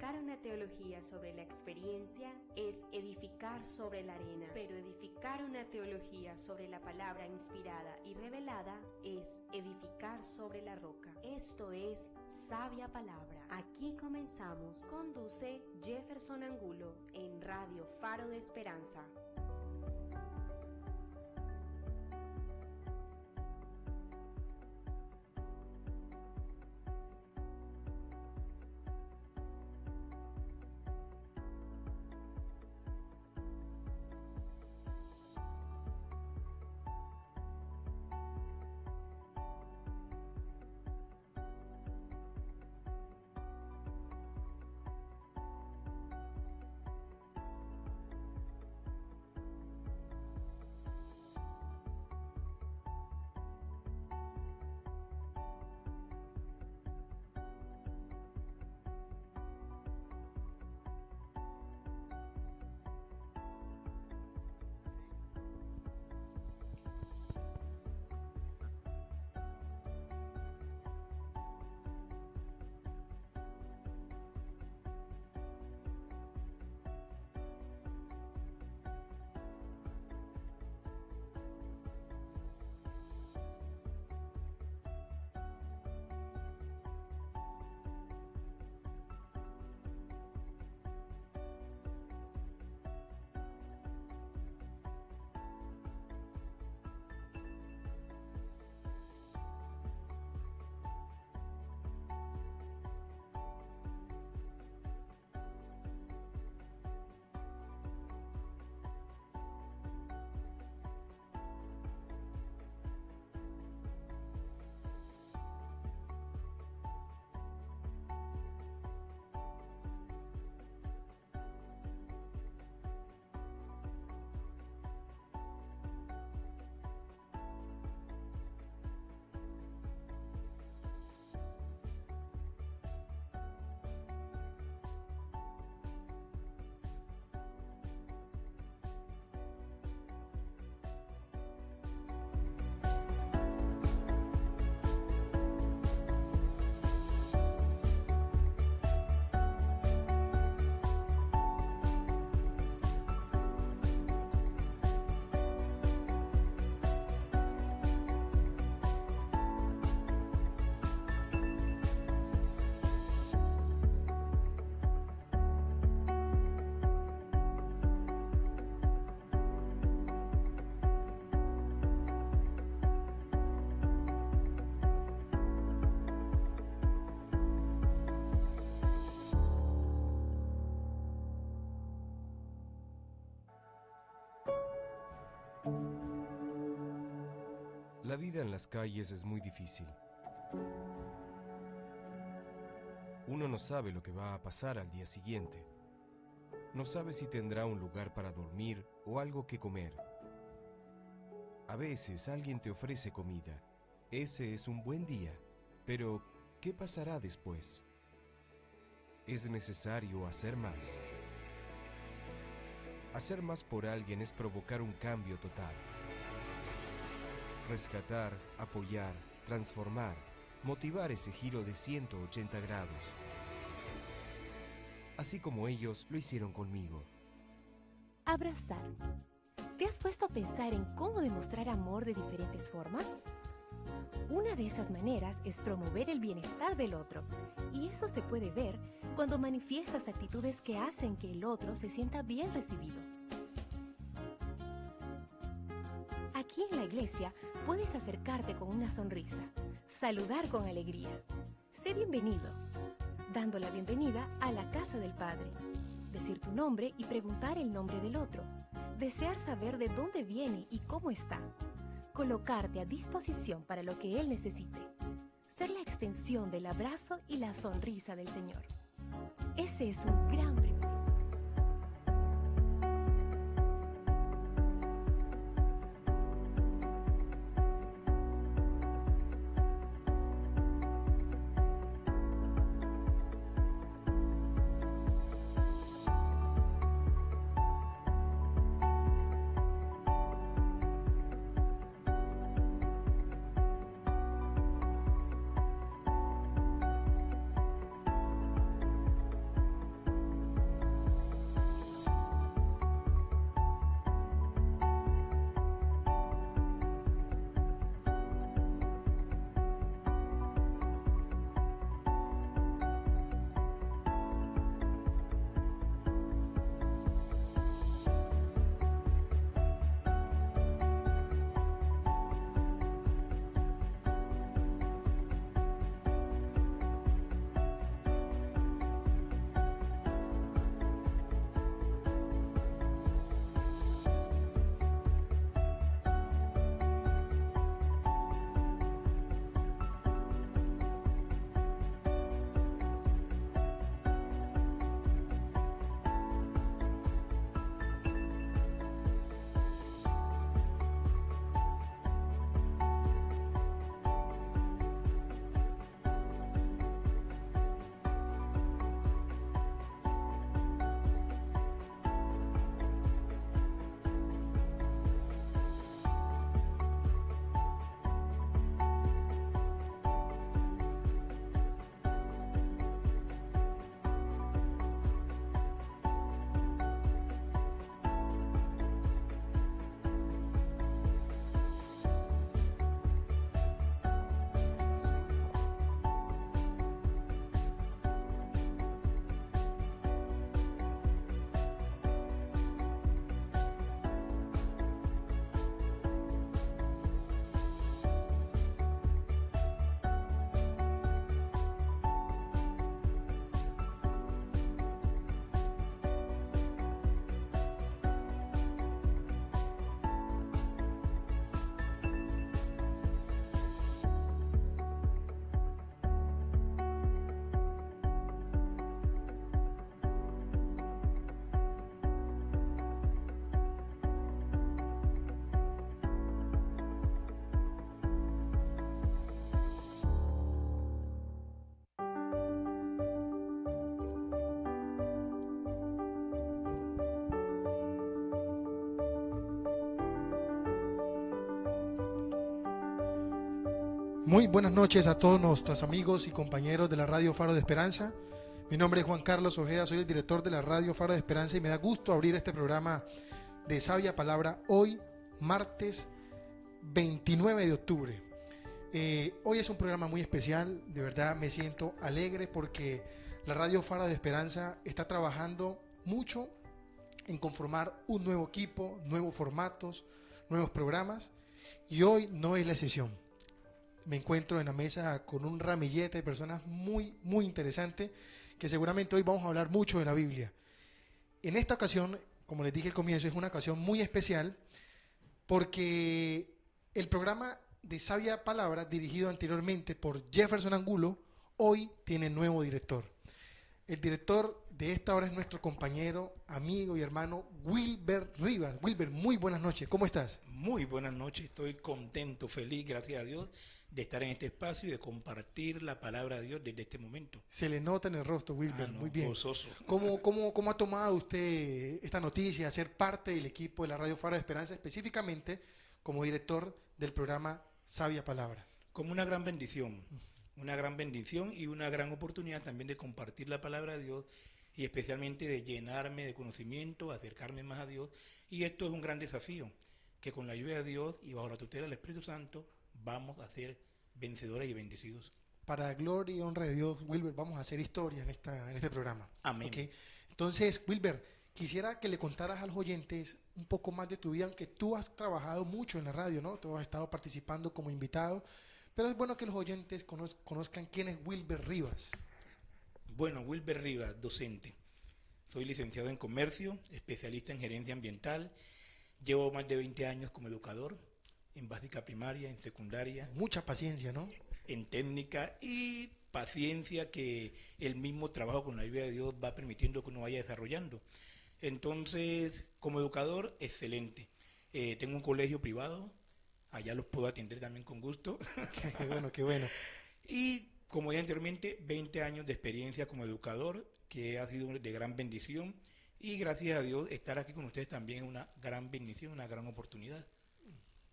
edificar una teología sobre la experiencia es edificar sobre la arena, pero edificar una teología sobre la palabra inspirada y revelada es edificar sobre la roca. Esto es Sabia Palabra. Aquí comenzamos. Conduce Jefferson Angulo en Radio Faro de Esperanza. La vida en las calles es muy difícil. Uno no sabe lo que va a pasar al día siguiente. No sabe si tendrá un lugar para dormir o algo que comer. A veces alguien te ofrece comida. Ese es un buen día. Pero, ¿qué pasará después? Es necesario hacer más. Hacer más por alguien es provocar un cambio total. Rescatar, apoyar, transformar, motivar ese giro de 180 grados. Así como ellos lo hicieron conmigo. Abrazar. ¿Te has puesto a pensar en cómo demostrar amor de diferentes formas? Una de esas maneras es promover el bienestar del otro, y eso se puede ver cuando manifiestas actitudes que hacen que el otro se sienta bien recibido. Aquí en la iglesia puedes acercarte con una sonrisa, saludar con alegría. Sé bienvenido, dando la bienvenida a la casa del Padre. Decir tu nombre y preguntar el nombre del otro. Desear saber de dónde viene y cómo está. Colocarte a disposición para lo que Él necesite. Ser la extensión del abrazo y la sonrisa del Señor. Ese es un gran privilegio. Muy buenas noches a todos nuestros amigos y compañeros de la Radio Faro de Esperanza. Mi nombre es Juan Carlos Ojeda, soy el director de la Radio Faro de Esperanza y me da gusto abrir este programa de Sabia Palabra hoy, martes 29 de octubre. Hoy es un programa muy especial, de verdad me siento alegre porque la Radio Faro de Esperanza está trabajando mucho en conformar un nuevo equipo, nuevos formatos, nuevos programas, y hoy no es la excepción. Me encuentro en la mesa con un ramillete de personas muy interesantes que seguramente hoy vamos a hablar mucho de la Biblia. En esta ocasión, como les dije al comienzo, es una ocasión muy especial porque el programa de Sabia Palabra, dirigido anteriormente por Jefferson Angulo, hoy tiene nuevo director. El director de esta hora es nuestro compañero, amigo y hermano Wilber Rivas. Wilber, muy buenas noches, ¿cómo estás? Muy buenas noches, estoy contento, feliz, gracias a Dios, de estar en este espacio y de compartir la palabra de Dios desde este momento. Se le nota en el rostro, Wilber, muy bien. Gozoso. ¿Cómo ha tomado usted esta noticia, ser parte del equipo de la Radio Faro de Esperanza, específicamente como director del programa Sabia Palabra? Como una gran bendición y una gran oportunidad también de compartir la palabra de Dios y especialmente de llenarme de conocimiento, acercarme más a Dios. Y esto es un gran desafío, que con la ayuda de Dios y bajo la tutela del Espíritu Santo vamos a ser vencedores y bendecidos. Para la gloria y honra de Dios, Wilber, vamos a hacer historia en este programa. Amén. ¿Okay? Entonces, Wilber, quisiera que le contaras a los oyentes un poco más de tu vida, aunque tú has trabajado mucho en la radio, ¿no? Tú has estado participando como invitado, pero es bueno que los oyentes conozcan quién es Wilber Rivas. Bueno, Wilber Rivas, docente. Soy licenciado en comercio, especialista en gerencia ambiental. Llevo más de 20 años como educador, en básica primaria, en secundaria. Mucha paciencia, ¿no? En técnica y paciencia que el mismo trabajo con la ayuda de Dios va permitiendo que uno vaya desarrollando. Entonces, como educador, excelente. Tengo un colegio privado, allá los puedo atender también con gusto. Qué bueno. Y como ya anteriormente, 20 años de experiencia como educador, que ha sido de gran bendición. Y gracias a Dios, estar aquí con ustedes también es una gran bendición, una gran oportunidad.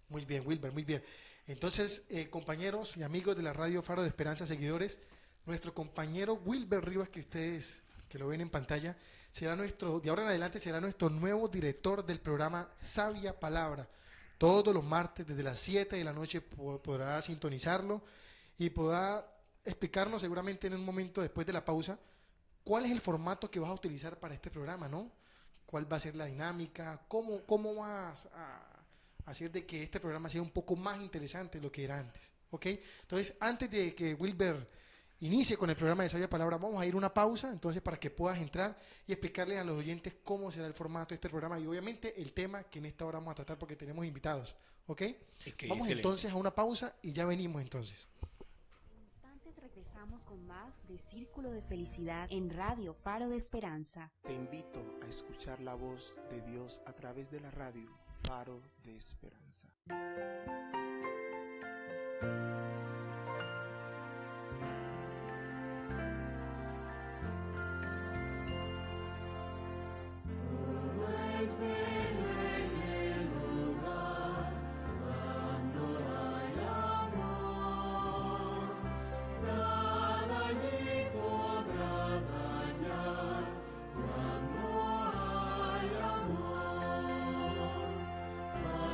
Muy bien, Wilber, muy bien. Entonces, compañeros y amigos de la Radio Faro de Esperanza, seguidores, nuestro compañero Wilber Rivas, que ustedes que lo ven en pantalla, de ahora en adelante será nuestro nuevo director del programa Sabia Palabra. Todos los martes desde las 7 de la noche podrá sintonizarlo y podrá explicarnos seguramente en un momento después de la pausa cuál es el formato que vas a utilizar para este programa, ¿no? ¿Cuál va a ser la dinámica? ¿Cómo vas a hacer de que este programa sea un poco más interesante de lo que era antes? ¿Ok? Entonces, antes de que Wilber inicie con el programa de Sabia Palabra, vamos a ir a una pausa, entonces para que puedas entrar y explicarles a los oyentes cómo será el formato de este programa y obviamente el tema que en esta hora vamos a tratar porque tenemos invitados, ¿ok? Vamos entonces a una pausa y ya venimos entonces. En instantes regresamos con más de Círculo de Felicidad en Radio Faro de Esperanza. Te invito a escuchar la voz de Dios a través de la radio Faro de Esperanza.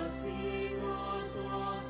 Los hijos os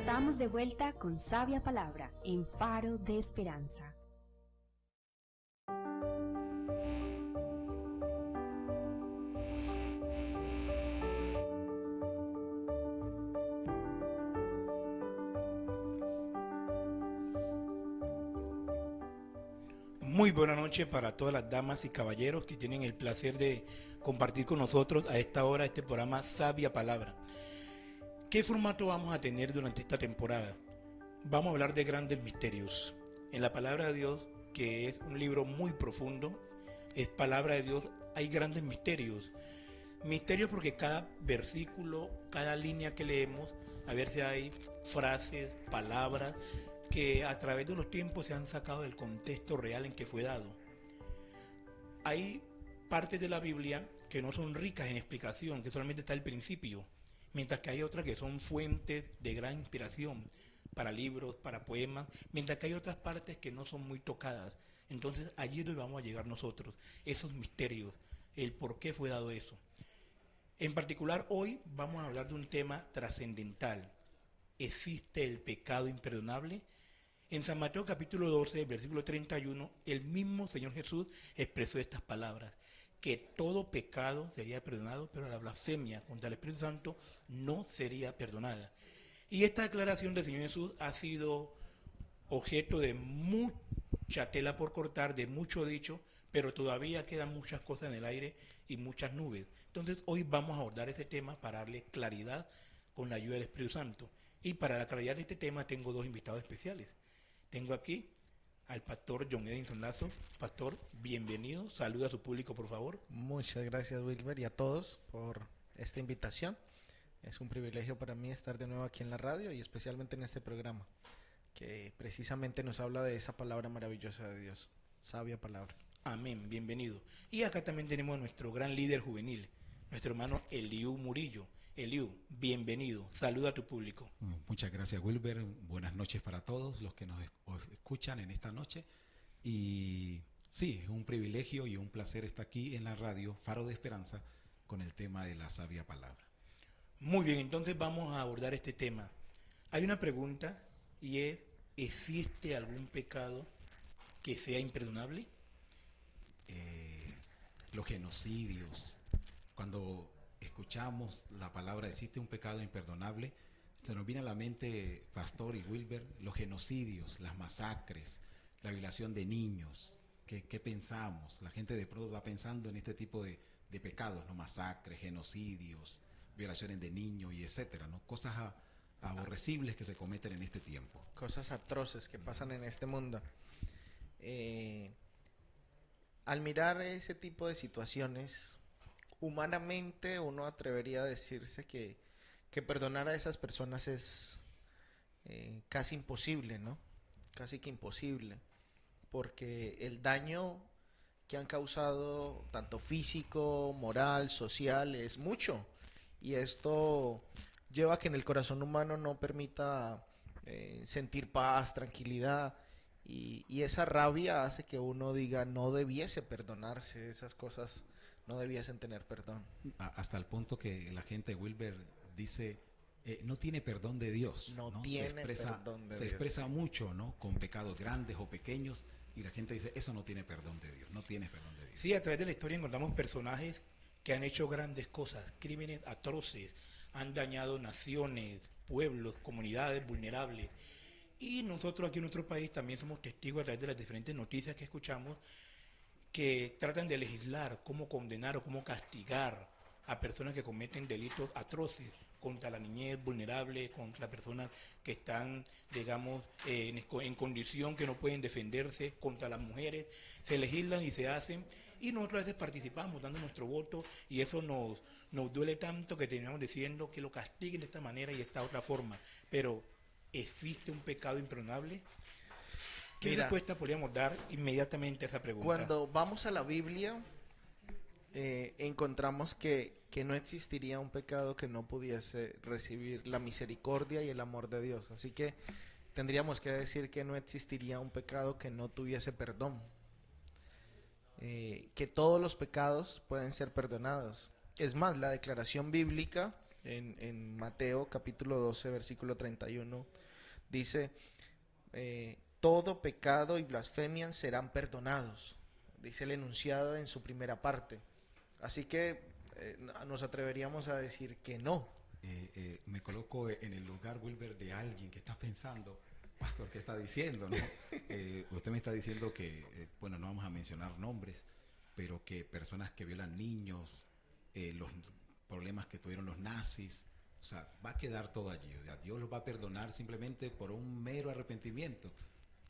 estamos de vuelta con Sabia Palabra en Faro de Esperanza. Muy buena noche para todas las damas y caballeros que tienen el placer de compartir con nosotros a esta hora este programa Sabia Palabra. ¿Qué formato vamos a tener durante esta temporada? Vamos a hablar de grandes misterios. En la Palabra de Dios, que es un libro muy profundo, es Palabra de Dios, hay grandes misterios. Misterios porque cada versículo, cada línea que leemos, a ver si hay frases, palabras, que a través de los tiempos se han sacado del contexto real en que fue dado. Hay partes de la Biblia que no son ricas en explicación, que solamente está el principio, mientras que hay otras que son fuentes de gran inspiración para libros, para poemas, mientras que hay otras partes que no son muy tocadas. Entonces allí es donde vamos a llegar nosotros, esos misterios, el por qué fue dado eso. En particular hoy vamos a hablar de un tema trascendental. ¿Existe el pecado imperdonable? En San Mateo capítulo 12, versículo 31, el mismo Señor Jesús expresó estas palabras, que todo pecado sería perdonado, pero la blasfemia contra el Espíritu Santo no sería perdonada. Y esta declaración del Señor Jesús ha sido objeto de mucha tela por cortar, de mucho dicho, pero todavía quedan muchas cosas en el aire y muchas nubes. Entonces hoy vamos a abordar este tema para darle claridad con la ayuda del Espíritu Santo. Y para la claridad de este tema tengo dos invitados especiales. Tengo aquí al pastor John Edinson Lazo. Pastor, bienvenido. Saluda a su público, por favor. Muchas gracias, Wilber, y a todos por esta invitación. Es un privilegio para mí estar de nuevo aquí en la radio y especialmente en este programa, que precisamente nos habla de esa palabra maravillosa de Dios, sabia palabra. Amén, bienvenido. Y acá también tenemos a nuestro gran líder juvenil, nuestro hermano Eliú Murillo. Eliú, bienvenido. Saluda a tu público. Muchas gracias, Wilber. Buenas noches para todos los que nos escuchan en esta noche. Y sí, es un privilegio y un placer estar aquí en la radio Faro de Esperanza con el tema de la sabia palabra. Muy bien, entonces vamos a abordar este tema. Hay una pregunta y es, ¿existe algún pecado que sea imperdonable? Los genocidios. Cuando escuchamos la palabra existe un pecado imperdonable, se nos viene a la mente, Pastor y Wilber, los genocidios, las masacres, la violación de niños. ¿Qué pensamos? La gente de pronto va pensando en este tipo de pecados, ¿no? Masacres, genocidios, violaciones de niños y etcétera, ¿no? Cosas aborrecibles que se cometen en este tiempo. Cosas atroces que pasan en este mundo. Al mirar ese tipo de situaciones, humanamente uno atrevería a decirse que perdonar a esas personas es casi imposible, ¿no? Casi que imposible, porque el daño que han causado, tanto físico, moral, social, es mucho, y esto lleva a que en el corazón humano no permita sentir paz, tranquilidad, y esa rabia hace que uno diga no debiese perdonarse, esas cosas no debiesen tener perdón. Hasta el punto que la gente, Wilber, dice, no tiene perdón de Dios. No tiene perdón de Dios. Se expresa mucho, ¿no? Con pecados grandes o pequeños, y la gente dice, eso no tiene perdón de Dios, no tiene perdón de Dios. Sí, a través de la historia encontramos personajes que han hecho grandes cosas, crímenes atroces, han dañado naciones, pueblos, comunidades vulnerables. Y nosotros aquí en nuestro país también somos testigos a través de las diferentes noticias que escuchamos, que tratan de legislar cómo condenar o cómo castigar a personas que cometen delitos atroces contra la niñez vulnerable, contra personas que están, digamos, en condición que no pueden defenderse, contra las mujeres. Se legislan y se hacen, y nosotros a veces participamos dando nuestro voto, y eso nos duele tanto que terminamos diciendo que lo castiguen de esta manera y de esta otra forma. Pero ¿existe un pecado imperdonable? ¿Qué respuesta podríamos dar inmediatamente a esa pregunta? Cuando vamos a la Biblia, encontramos que no existiría un pecado que no pudiese recibir la misericordia y el amor de Dios. Así que tendríamos que decir que no existiría un pecado que no tuviese perdón. Que todos los pecados pueden ser perdonados. Es más, la declaración bíblica en Mateo capítulo 12, versículo 31, dice, todo pecado y blasfemia serán perdonados, dice el enunciado en su primera parte. Así que nos atreveríamos a decir que no. Me coloco en el lugar, Wilber, de alguien que está pensando, pastor, ¿qué está diciendo? ¿No? Usted me está diciendo que, bueno, no vamos a mencionar nombres, pero que personas que violan niños, los problemas que tuvieron los nazis, o sea, va a quedar todo allí. O sea, Dios los va a perdonar simplemente por un mero arrepentimiento,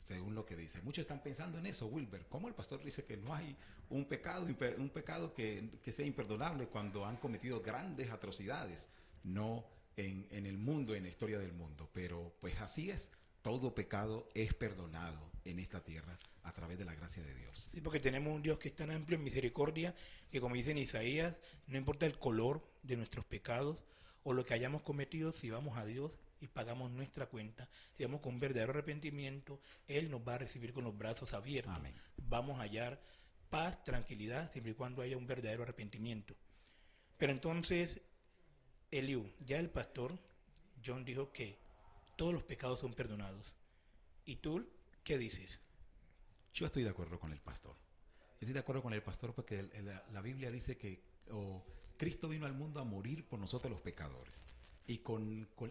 según lo que dice. Muchos están pensando en eso, Wilber. ¿Cómo el pastor dice que no hay un pecado que sea imperdonable cuando han cometido grandes atrocidades? No en el mundo, en la historia del mundo. Pero pues así es. Todo pecado es perdonado en esta tierra a través de la gracia de Dios. Sí, porque tenemos un Dios que es tan amplio en misericordia que, como dice en Isaías, no importa el color de nuestros pecados o lo que hayamos cometido, si vamos a Dios y pagamos nuestra cuenta, si vamos con verdadero arrepentimiento, Él nos va a recibir con los brazos abiertos. Amén. Vamos a hallar paz, tranquilidad, siempre y cuando haya un verdadero arrepentimiento. Pero entonces, Eliú, ya el pastor John dijo que todos los pecados son perdonados. ¿Y tú qué dices? Yo estoy de acuerdo con el pastor. Yo estoy de acuerdo con el pastor porque la Biblia dice que Cristo vino al mundo a morir por nosotros los pecadores. Y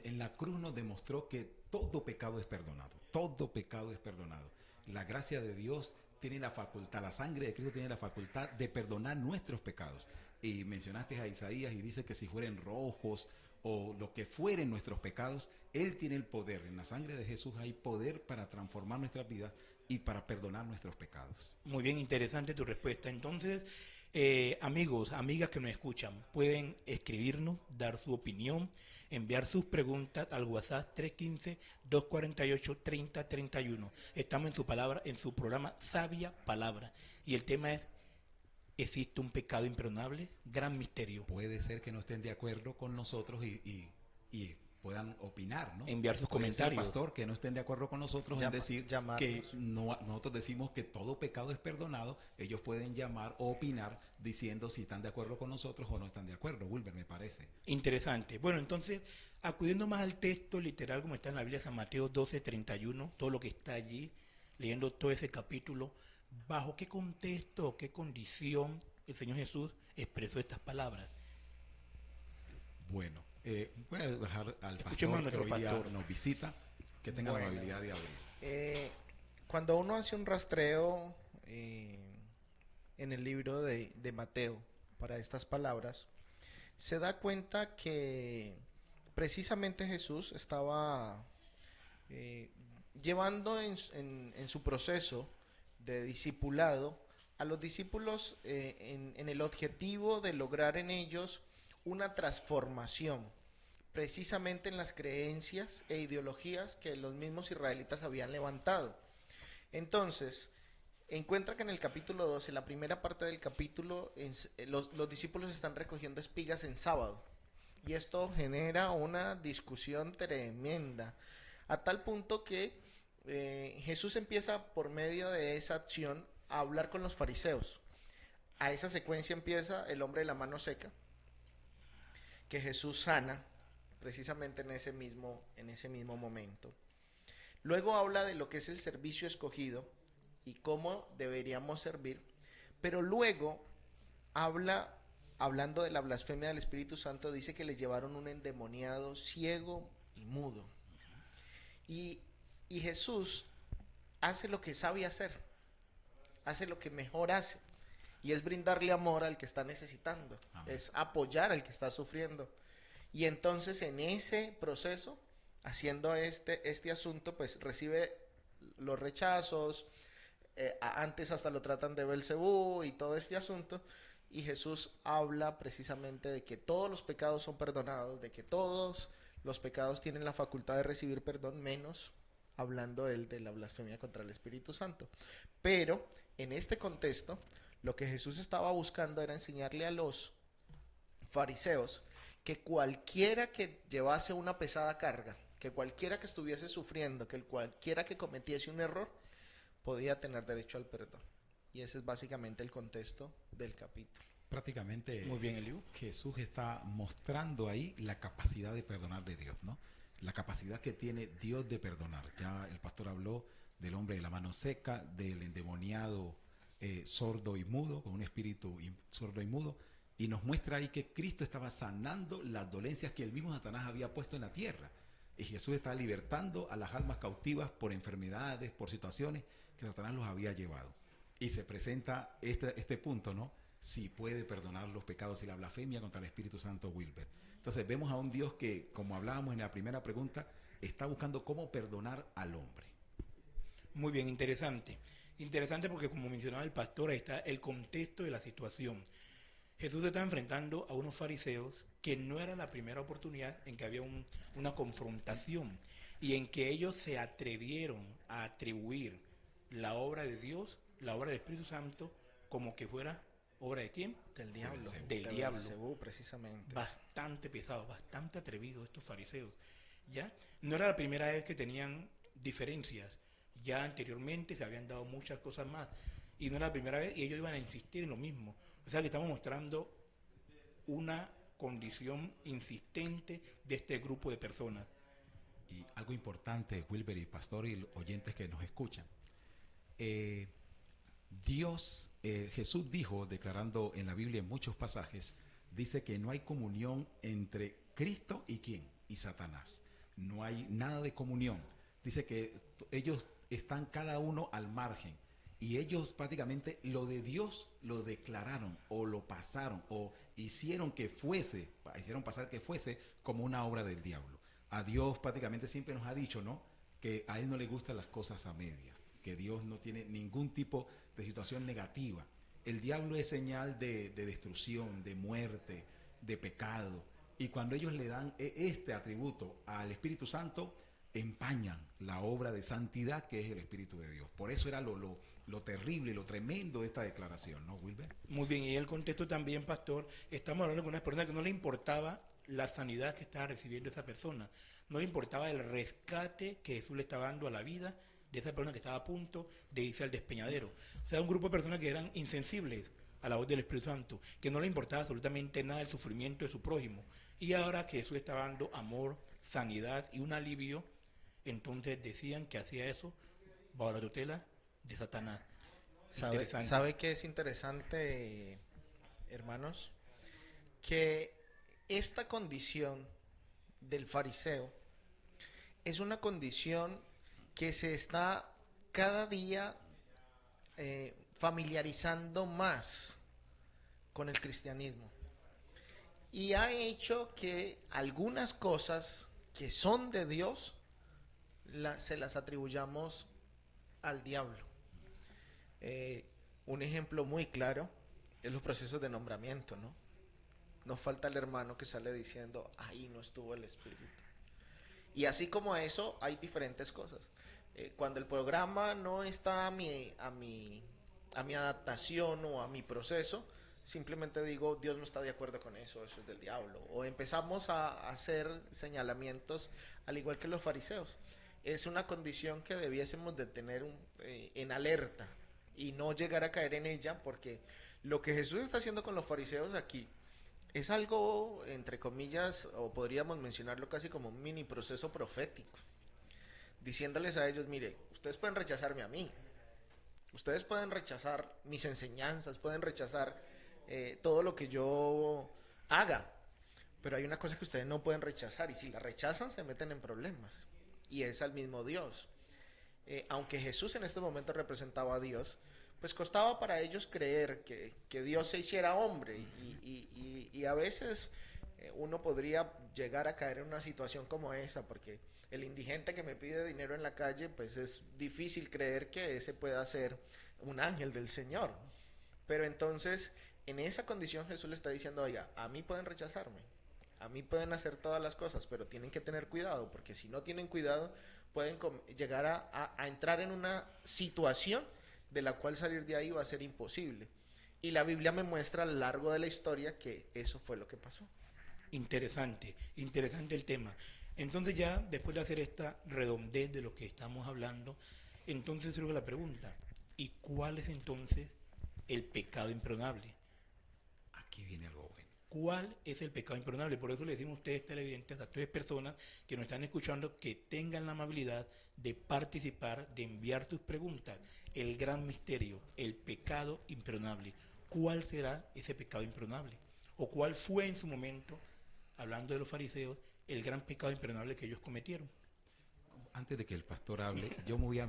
en la cruz nos demostró que todo pecado es perdonado. Todo pecado es perdonado. La gracia de Dios tiene la facultad, la sangre de Cristo tiene la facultad de perdonar nuestros pecados. Y mencionaste a Isaías y dice que si fueren rojos o lo que fueren nuestros pecados, Él tiene el poder. En la sangre de Jesús hay poder para transformar nuestras vidas y para perdonar nuestros pecados. Muy bien, interesante tu respuesta. Entonces, amigos, amigas que nos escuchan, pueden escribirnos, dar su opinión, enviar sus preguntas al WhatsApp 315-248-3031. Estamos en su programa Sabia Palabra y el tema es: ¿existe un pecado imperdonable? Gran misterio. Puede ser que no estén de acuerdo con nosotros y puedan opinar, ¿no? Enviar sus Puede ser, comentarios. pastor, que no estén de acuerdo con nosotros en decir llamarnos. que nosotros decimos que todo pecado es perdonado. Ellos pueden llamar o opinar diciendo si están de acuerdo con nosotros o no están de acuerdo. Wilber, me parece. Interesante. Bueno, entonces, acudiendo más al texto literal como está en la Biblia, San Mateo 12:31, todo lo que está allí, leyendo todo ese capítulo, ¿bajo qué contexto, qué condición el Señor Jesús expresó estas palabras? Bueno, voy a dejar al Escuchemos pastor a nuestro que hoy día pastor. nos visita, que tenga Bueno. la amabilidad de abrir. Cuando uno hace un rastreo en el libro de Mateo para estas palabras, se da cuenta que precisamente Jesús estaba llevando en su proceso de discipulado a los discípulos en el objetivo de lograr en ellos una transformación, precisamente en las creencias e ideologías que los mismos israelitas habían levantado. Entonces, encuentra que en el capítulo 12, en la primera parte del capítulo, los discípulos están recogiendo espigas en sábado. Y esto genera una discusión tremenda, a tal punto que Jesús empieza por medio de esa acción a hablar con los fariseos. A esa secuencia empieza el hombre de la mano seca, que Jesús sana precisamente en ese mismo momento. Luego habla de lo que es el servicio escogido y cómo deberíamos servir, pero luego hablando de la blasfemia del Espíritu Santo, dice que le llevaron un endemoniado ciego y mudo. Y Jesús hace lo que sabe hacer, hace lo que mejor hace, y es brindarle amor al que está necesitando. Amén. Es apoyar al que está sufriendo. Y entonces en ese proceso, haciendo este asunto, pues recibe los rechazos, antes hasta lo tratan de Belcebú y todo este asunto, y Jesús habla precisamente de que todos los pecados son perdonados, de que todos los pecados tienen la facultad de recibir perdón, menos hablando él de la blasfemia contra el Espíritu Santo. Pero en este contexto, lo que Jesús estaba buscando era enseñarle a los fariseos que cualquiera que llevase una pesada carga, que cualquiera que estuviese sufriendo, que cualquiera que cometiese un error, podía tener derecho al perdón. Y ese es básicamente el contexto del capítulo. prácticamente Muy bien, Eliú. Jesús está mostrando ahí la capacidad de perdonar de Dios, ¿no? La capacidad que tiene Dios de perdonar. Ya el pastor habló del hombre de la mano seca, del endemoniado sordo y mudo, con un espíritu sordo y mudo, y nos muestra ahí que Cristo estaba sanando las dolencias que el mismo Satanás había puesto en la tierra. Y Jesús está libertando a las almas cautivas por enfermedades, por situaciones que Satanás los había llevado. Y se presenta este punto, ¿no? Si puede perdonar los pecados y la blasfemia contra el Espíritu Santo, Wilber. Entonces vemos a un Dios que, como hablábamos en la primera pregunta, está buscando cómo perdonar al hombre. Muy bien, interesante. Interesante porque, como mencionaba el pastor, ahí está el contexto de la situación. Jesús se está enfrentando a unos fariseos que no era la primera oportunidad en que había una confrontación y en que ellos se atrevieron a atribuir la obra de Dios, la obra del Espíritu Santo, como que fuera obra de ¿quién? Del diablo. Del diablo. Belcebú, precisamente. Bastante pesado, bastante atrevidos estos fariseos. ¿Ya? No era la primera vez que tenían diferencias. Ya anteriormente se habían dado muchas cosas más. Y no era la primera vez y ellos iban a insistir en lo mismo. O sea que estamos mostrando una condición insistente de este grupo de personas. Y algo importante, Wilber y pastor y oyentes que nos escuchan. Jesús dijo, declarando en la Biblia en muchos pasajes, dice que no hay comunión entre Cristo y ¿quién? Y Satanás. No hay nada de comunión. Dice que ellos están cada uno al margen. Y ellos prácticamente lo de Dios lo declararon o lo pasaron o hicieron pasar que fuese como una obra del diablo. A Dios prácticamente siempre nos ha dicho, ¿no? Que a Él no le gustan las cosas a medias, que Dios no tiene ningún tipo de situación negativa. El diablo es señal de destrucción, de muerte, de pecado. Y cuando ellos le dan este atributo al Espíritu Santo, empañan la obra de santidad que es el Espíritu de Dios. Por eso era lo terrible, lo tremendo de esta declaración, ¿no, Wilber? Muy bien, y el contexto también, pastor, estamos hablando con una persona que no le importaba la sanidad que estaba recibiendo esa persona, no le importaba el rescate que Jesús le estaba dando a la vida de esa persona que estaba a punto de irse al despeñadero. O sea, un grupo de personas que eran insensibles a la voz del Espíritu Santo, que no le importaba absolutamente nada el sufrimiento de su prójimo. Y ahora que Jesús estaba dando amor, sanidad y un alivio, entonces decían que hacía eso bajo la tutela de Satanás. ¿Sabe qué es interesante, hermanos? Que esta condición del fariseo es una condición que se está cada día familiarizando más con el cristianismo. Y ha hecho que algunas cosas que son de Dios se las atribuyamos al diablo. Un ejemplo muy claro es los procesos de nombramiento, ¿no? No falta el hermano que sale diciendo, ahí no estuvo el Espíritu. Y así como eso, hay diferentes cosas. Cuando el programa no está a mi adaptación o a mi proceso, simplemente digo, Dios no está de acuerdo con eso, eso es del diablo. O empezamos a hacer señalamientos al igual que los fariseos. Es una condición que debiésemos de tener en alerta y no llegar a caer en ella, porque lo que Jesús está haciendo con los fariseos aquí es algo, entre comillas, o podríamos mencionarlo casi como un mini proceso profético, diciéndoles a ellos, mire, ustedes pueden rechazarme a mí, ustedes pueden rechazar mis enseñanzas, pueden rechazar todo lo que yo haga, pero hay una cosa que ustedes no pueden rechazar, y si la rechazan se meten en problemas, y es al mismo Dios. Aunque Jesús en este momento representaba a Dios, pues costaba para ellos creer que Dios se hiciera hombre, y a veces uno podría llegar a caer en una situación como esa, porque el indigente que me pide dinero en la calle, pues es difícil creer que ese pueda ser un ángel del Señor. Pero entonces, en esa condición Jesús le está diciendo, oiga, a mí pueden rechazarme, a mí pueden hacer todas las cosas, pero tienen que tener cuidado, porque si no tienen cuidado, pueden llegar a entrar en una situación de la cual salir de ahí va a ser imposible. Y la Biblia me muestra a lo largo de la historia que eso fue lo que pasó. Interesante el tema. Entonces ya, después de hacer esta redondez de lo que estamos hablando, entonces surge la pregunta, ¿y cuál es entonces el pecado imperdonable? aquí viene algo bueno. ¿Cuál es el pecado imperdonable? Por eso le decimos a ustedes televidentes, a todas personas que nos están escuchando, que tengan la amabilidad de participar, de enviar sus preguntas. El gran misterio, el pecado imperdonable. ¿Cuál será ese pecado imperdonable? ¿O cuál fue en su momento, hablando de los fariseos, el gran pecado imperdonable que ellos cometieron? Antes de que el pastor hable, yo me voy a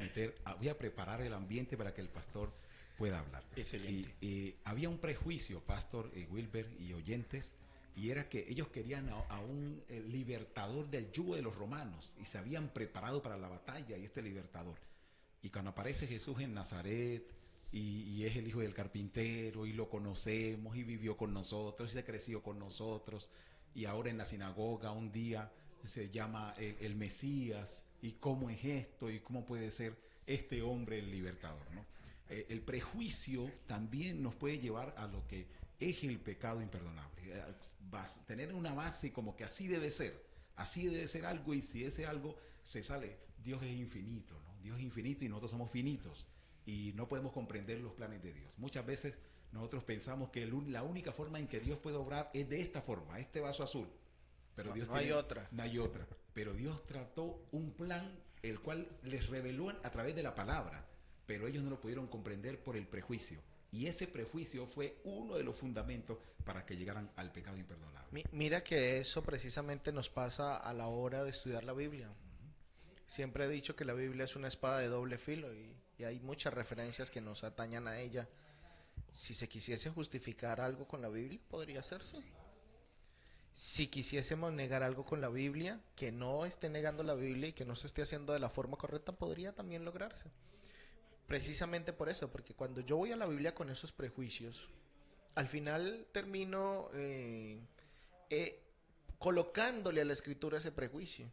voy a preparar el ambiente para que el pastor pueda hablar. Excelente. Y había un prejuicio, pastor Wilber y oyentes, y era que ellos querían a un libertador del yugo de los romanos y se habían preparado para la batalla y este libertador. Y cuando aparece Jesús en Nazaret y es el hijo del carpintero y lo conocemos y vivió con nosotros y se creció con nosotros y ahora en la sinagoga un día se llama el Mesías, y cómo es esto y cómo puede ser este hombre el libertador, ¿no? El prejuicio también nos puede llevar a lo que es el pecado imperdonable. Tener una base como que así debe ser algo, y si ese algo se sale, Dios es infinito, ¿no? Dios es infinito y nosotros somos finitos y no podemos comprender los planes de Dios. Muchas veces nosotros pensamos que la única forma en que Dios puede obrar es de esta forma, este vaso azul. Pero Dios no hay otra. No hay otra. Pero Dios trató un plan el cual les reveló a través de la palabra, pero ellos no lo pudieron comprender por el prejuicio. Y ese prejuicio fue uno de los fundamentos para que llegaran al pecado imperdonable. Mira que eso precisamente nos pasa a la hora de estudiar la Biblia. Siempre he dicho que la Biblia es una espada de doble filo y hay muchas referencias que nos atañan a ella. Si se quisiese justificar algo con la Biblia, podría hacerse. Si quisiésemos negar algo con la Biblia, que no esté negando la Biblia y que no se esté haciendo de la forma correcta, podría también lograrse. Precisamente por eso, porque cuando yo voy a la Biblia con esos prejuicios, al final termino colocándole a la Escritura ese prejuicio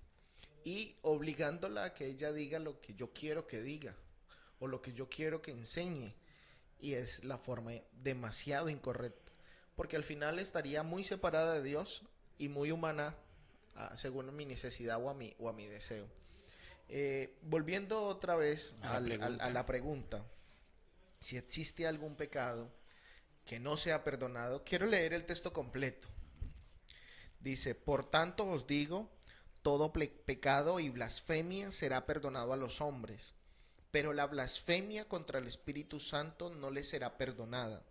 y obligándola a que ella diga lo que yo quiero que diga o lo que yo quiero que enseñe, y es la forma demasiado incorrecta, porque al final estaría muy separada de Dios y muy humana, según mi necesidad o a mi deseo. Volviendo otra vez a la pregunta, si existe algún pecado que no sea perdonado, quiero leer el texto completo. Dice: por tanto os digo, todo pecado y blasfemia será perdonado a los hombres, pero la blasfemia contra el Espíritu Santo no le será perdonada.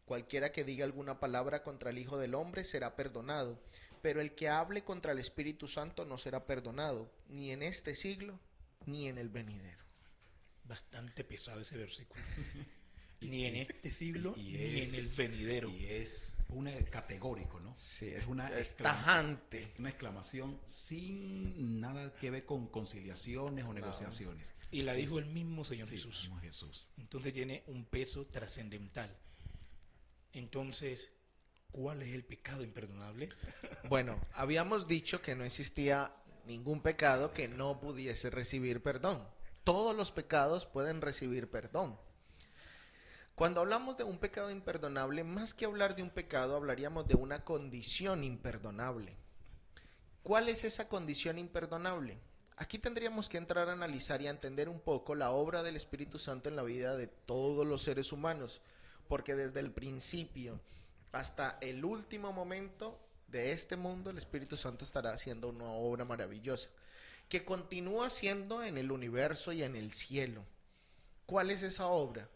Cualquiera que diga alguna palabra contra el Hijo del Hombre será perdonado, pero el que hable contra el Espíritu Santo no será perdonado, ni en este siglo, ni en el venidero. Bastante pesado ese versículo. Ni en este siglo, ni en el venidero. Y es categórico, ¿no? Sí, es tajante. Una exclamación sin nada que ver con conciliaciones o negociaciones. Y la dijo el mismo Señor Jesús. El mismo Jesús. Entonces tiene un peso trascendental. Entonces, ¿cuál es el pecado imperdonable? Bueno, habíamos dicho que no existía ningún pecado que no pudiese recibir perdón. Todos los pecados pueden recibir perdón. Cuando hablamos de un pecado imperdonable, más que hablar de un pecado, hablaríamos de una condición imperdonable. ¿Cuál es esa condición imperdonable? Aquí tendríamos que entrar a analizar y a entender un poco la obra del Espíritu Santo en la vida de todos los seres humanos, porque desde el principio hasta el último momento de este mundo, el Espíritu Santo estará haciendo una obra maravillosa, que continúa haciendo en el universo y en el cielo. ¿Cuál es esa obra?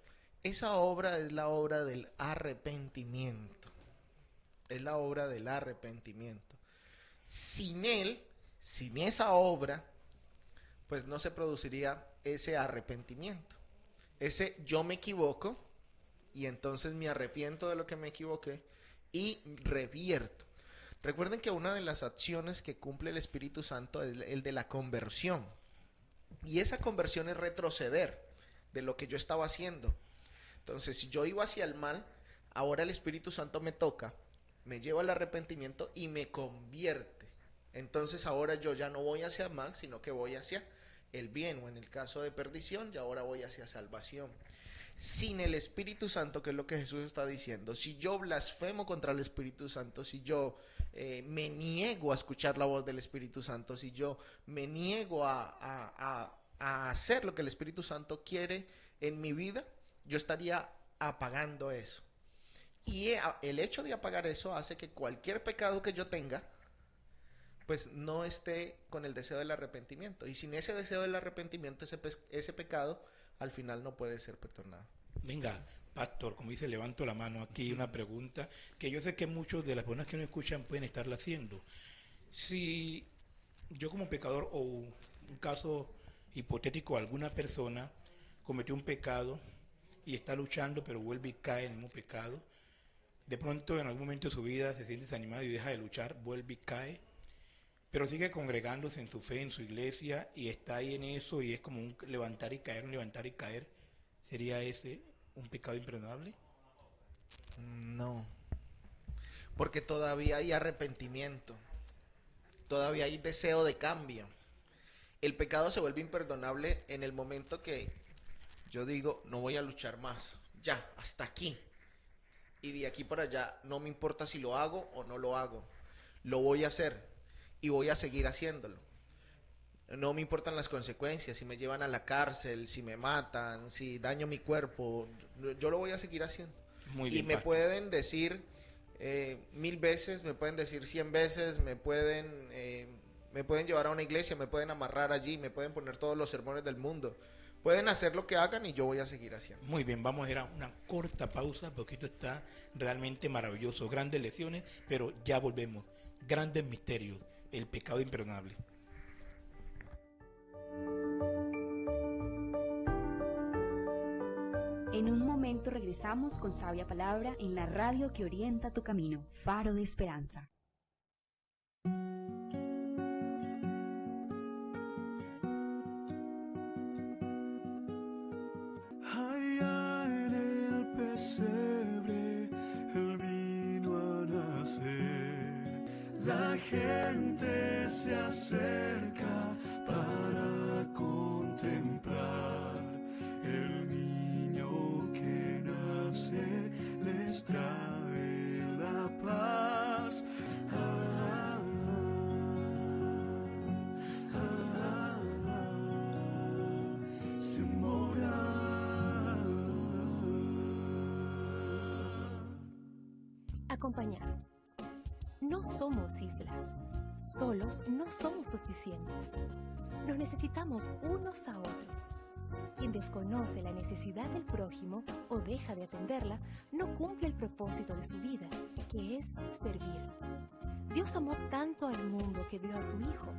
Esa obra es la obra del arrepentimiento. Es la obra del arrepentimiento. Sin él, sin esa obra, pues no se produciría ese arrepentimiento. Ese yo me equivoco y entonces me arrepiento de lo que me equivoqué y revierto. Recuerden que una de las acciones que cumple el Espíritu Santo es el de la conversión. Y esa conversión es retroceder de lo que yo estaba haciendo. Entonces, si yo iba hacia el mal, ahora el Espíritu Santo me toca, me lleva al arrepentimiento y me convierte. Entonces ahora yo ya no voy hacia el mal, sino que voy hacia el bien, o en el caso de perdición, ya ahora voy hacia salvación. Sin el Espíritu Santo, que es lo que Jesús está diciendo, si yo blasfemo contra el Espíritu Santo, si yo me niego a escuchar la voz del Espíritu Santo, si yo me niego a hacer lo que el Espíritu Santo quiere en mi vida, yo estaría apagando eso. Y el hecho de apagar eso hace que cualquier pecado que yo tenga, pues no esté con el deseo del arrepentimiento. Y sin ese deseo del arrepentimiento, ese pecado al final no puede ser perdonado. Venga, pastor, como dice, levanto la mano aquí, una pregunta que yo sé que muchos de las personas que nos escuchan pueden estarla haciendo. Si yo como pecador, o un caso hipotético, alguna persona cometió un pecado y está luchando, pero vuelve y cae en el mismo pecado, de pronto en algún momento de su vida se siente desanimado y deja de luchar, vuelve y cae, pero sigue congregándose en su fe, en su iglesia, y está ahí en eso, y es como un levantar y caer, un levantar y caer. ¿Sería ese un pecado imperdonable? No, porque todavía hay arrepentimiento, todavía hay deseo de cambio. El pecado se vuelve imperdonable en el momento que yo digo, no voy a luchar más, ya, hasta aquí. Y de aquí para allá no me importa si lo hago o no lo hago, lo voy a hacer y voy a seguir haciéndolo. No me importan las consecuencias, si me llevan a la cárcel, si me matan, si daño mi cuerpo, yo lo voy a seguir haciendo. Muy bien, y me pastor. pueden decir 1000 veces, me pueden decir 100 veces, me pueden llevar a una iglesia, me pueden amarrar allí, me pueden poner todos los sermones del mundo. Pueden hacer lo que hagan y yo voy a seguir haciendo. Muy bien, vamos a ir a una corta pausa porque esto está realmente maravilloso. Grandes lecciones, pero ya volvemos. Grandes misterios, el pecado imperdonable. En un momento regresamos con sabia palabra en la radio que orienta tu camino, Faro de Esperanza. Allá en el pesebre él vino a nacer. La gente se acerca para contemplar el niño que nace, les trae la paz. Se mora. Acompañar. No somos islas. Solos no somos suficientes. Nos necesitamos unos a otros. Quien desconoce la necesidad del prójimo o deja de atenderla, no cumple el propósito de su vida, que es servir. Dios amó tanto al mundo que dio a su Hijo.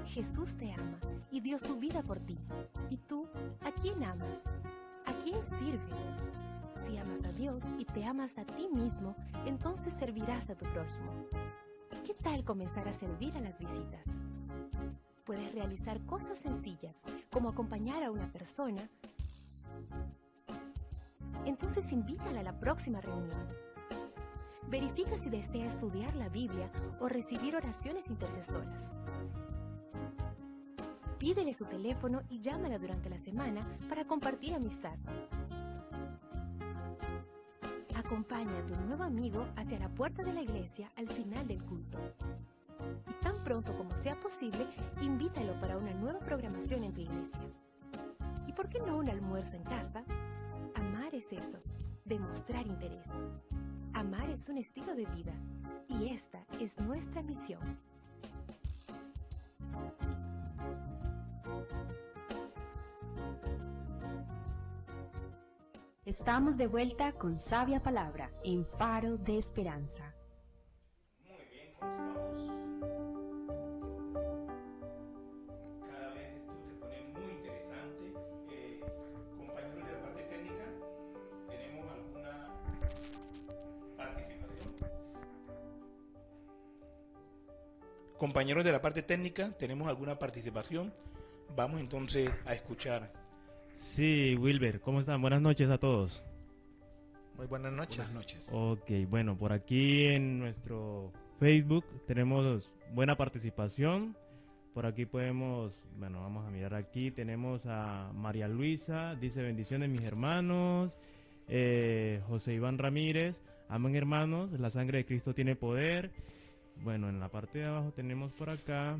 Jesús te ama y dio su vida por ti. ¿Y tú, a quién amas? ¿A quién sirves? Si amas a Dios y te amas a ti mismo, entonces servirás a tu prójimo. ¿Qué tal comenzar a servir a las visitas? Puedes realizar cosas sencillas, como acompañar a una persona. Entonces invítala a la próxima reunión. Verifica si desea estudiar la Biblia o recibir oraciones intercesoras. Pídele su teléfono y llámala durante la semana para compartir amistad. Acompaña a tu nuevo amigo hacia la puerta de la iglesia al final del culto. Y tan pronto como sea posible, invítalo para una nueva programación en tu iglesia. ¿Y por qué no un almuerzo en casa? Amar es eso, demostrar interés. Amar es un estilo de vida, y esta es nuestra misión. Estamos de vuelta con sabia palabra en Faro de Esperanza. Muy bien, continuamos. Cada vez esto se pone muy interesante. Compañeros de la parte técnica, ¿tenemos alguna participación? Compañeros de la parte técnica, ¿tenemos alguna participación? Vamos entonces a escuchar. Sí, Wilber, ¿cómo están? Buenas noches a todos. Muy buenas noches. Buenas noches. Ok, bueno, por aquí en nuestro Facebook tenemos buena participación. Por aquí podemos, bueno, vamos a mirar aquí. Tenemos a María Luisa, dice bendiciones mis hermanos. José Iván Ramírez, amén hermanos, la sangre de Cristo tiene poder. Bueno, en la parte de abajo tenemos por acá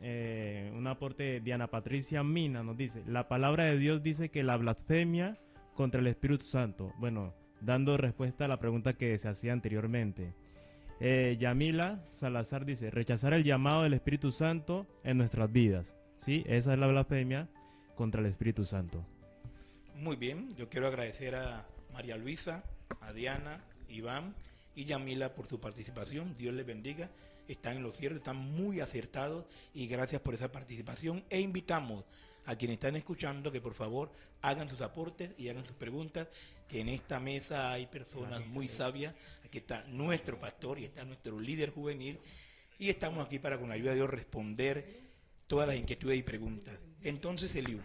un aporte de Diana Patricia Mina, nos dice, la palabra de Dios dice que la blasfemia contra el Espíritu Santo. Bueno, dando respuesta a la pregunta que se hacía anteriormente. Yamila Salazar dice, rechazar el llamado del Espíritu Santo en nuestras vidas. ¿Sí? Esa es la blasfemia contra el Espíritu Santo. Muy bien, yo quiero agradecer a María Luisa, a Diana, Iván y Yamila por su participación. Dios les bendiga, están en lo cierto, están muy acertados y gracias por esa participación. E invitamos a quienes están escuchando que por favor hagan sus aportes y hagan sus preguntas, que en esta mesa hay personas muy sabias. Aquí está nuestro pastor y está nuestro líder juvenil y estamos aquí para con la ayuda de Dios responder todas las inquietudes y preguntas. Entonces, Eliú,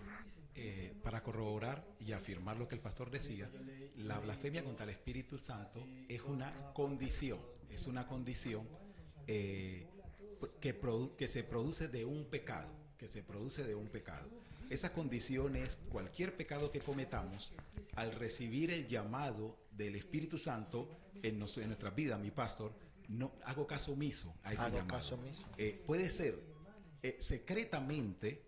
para corroborar y afirmar lo que el pastor decía, la blasfemia contra el Espíritu Santo es una condición que se produce de un pecado, Esa condición es cualquier pecado que cometamos al recibir el llamado del Espíritu Santo en nuestras vidas. Mi pastor, no hago caso omiso a ese llamado. Puede ser secretamente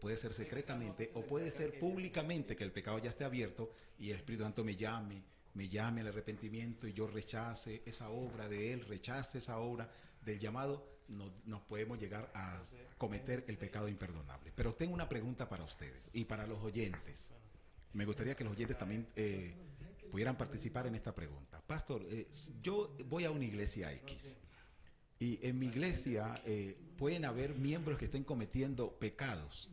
o puede ser públicamente que el pecado ya esté abierto y el Espíritu Santo me llame al arrepentimiento y yo rechace esa obra de Él, rechace esa obra del llamado. Nos podemos llegar a cometer el pecado imperdonable. Pero tengo una pregunta para ustedes y para los oyentes. Me gustaría que los oyentes también pudieran participar en esta pregunta. Pastor, yo voy a una iglesia X y en mi iglesia pueden haber miembros que estén cometiendo pecados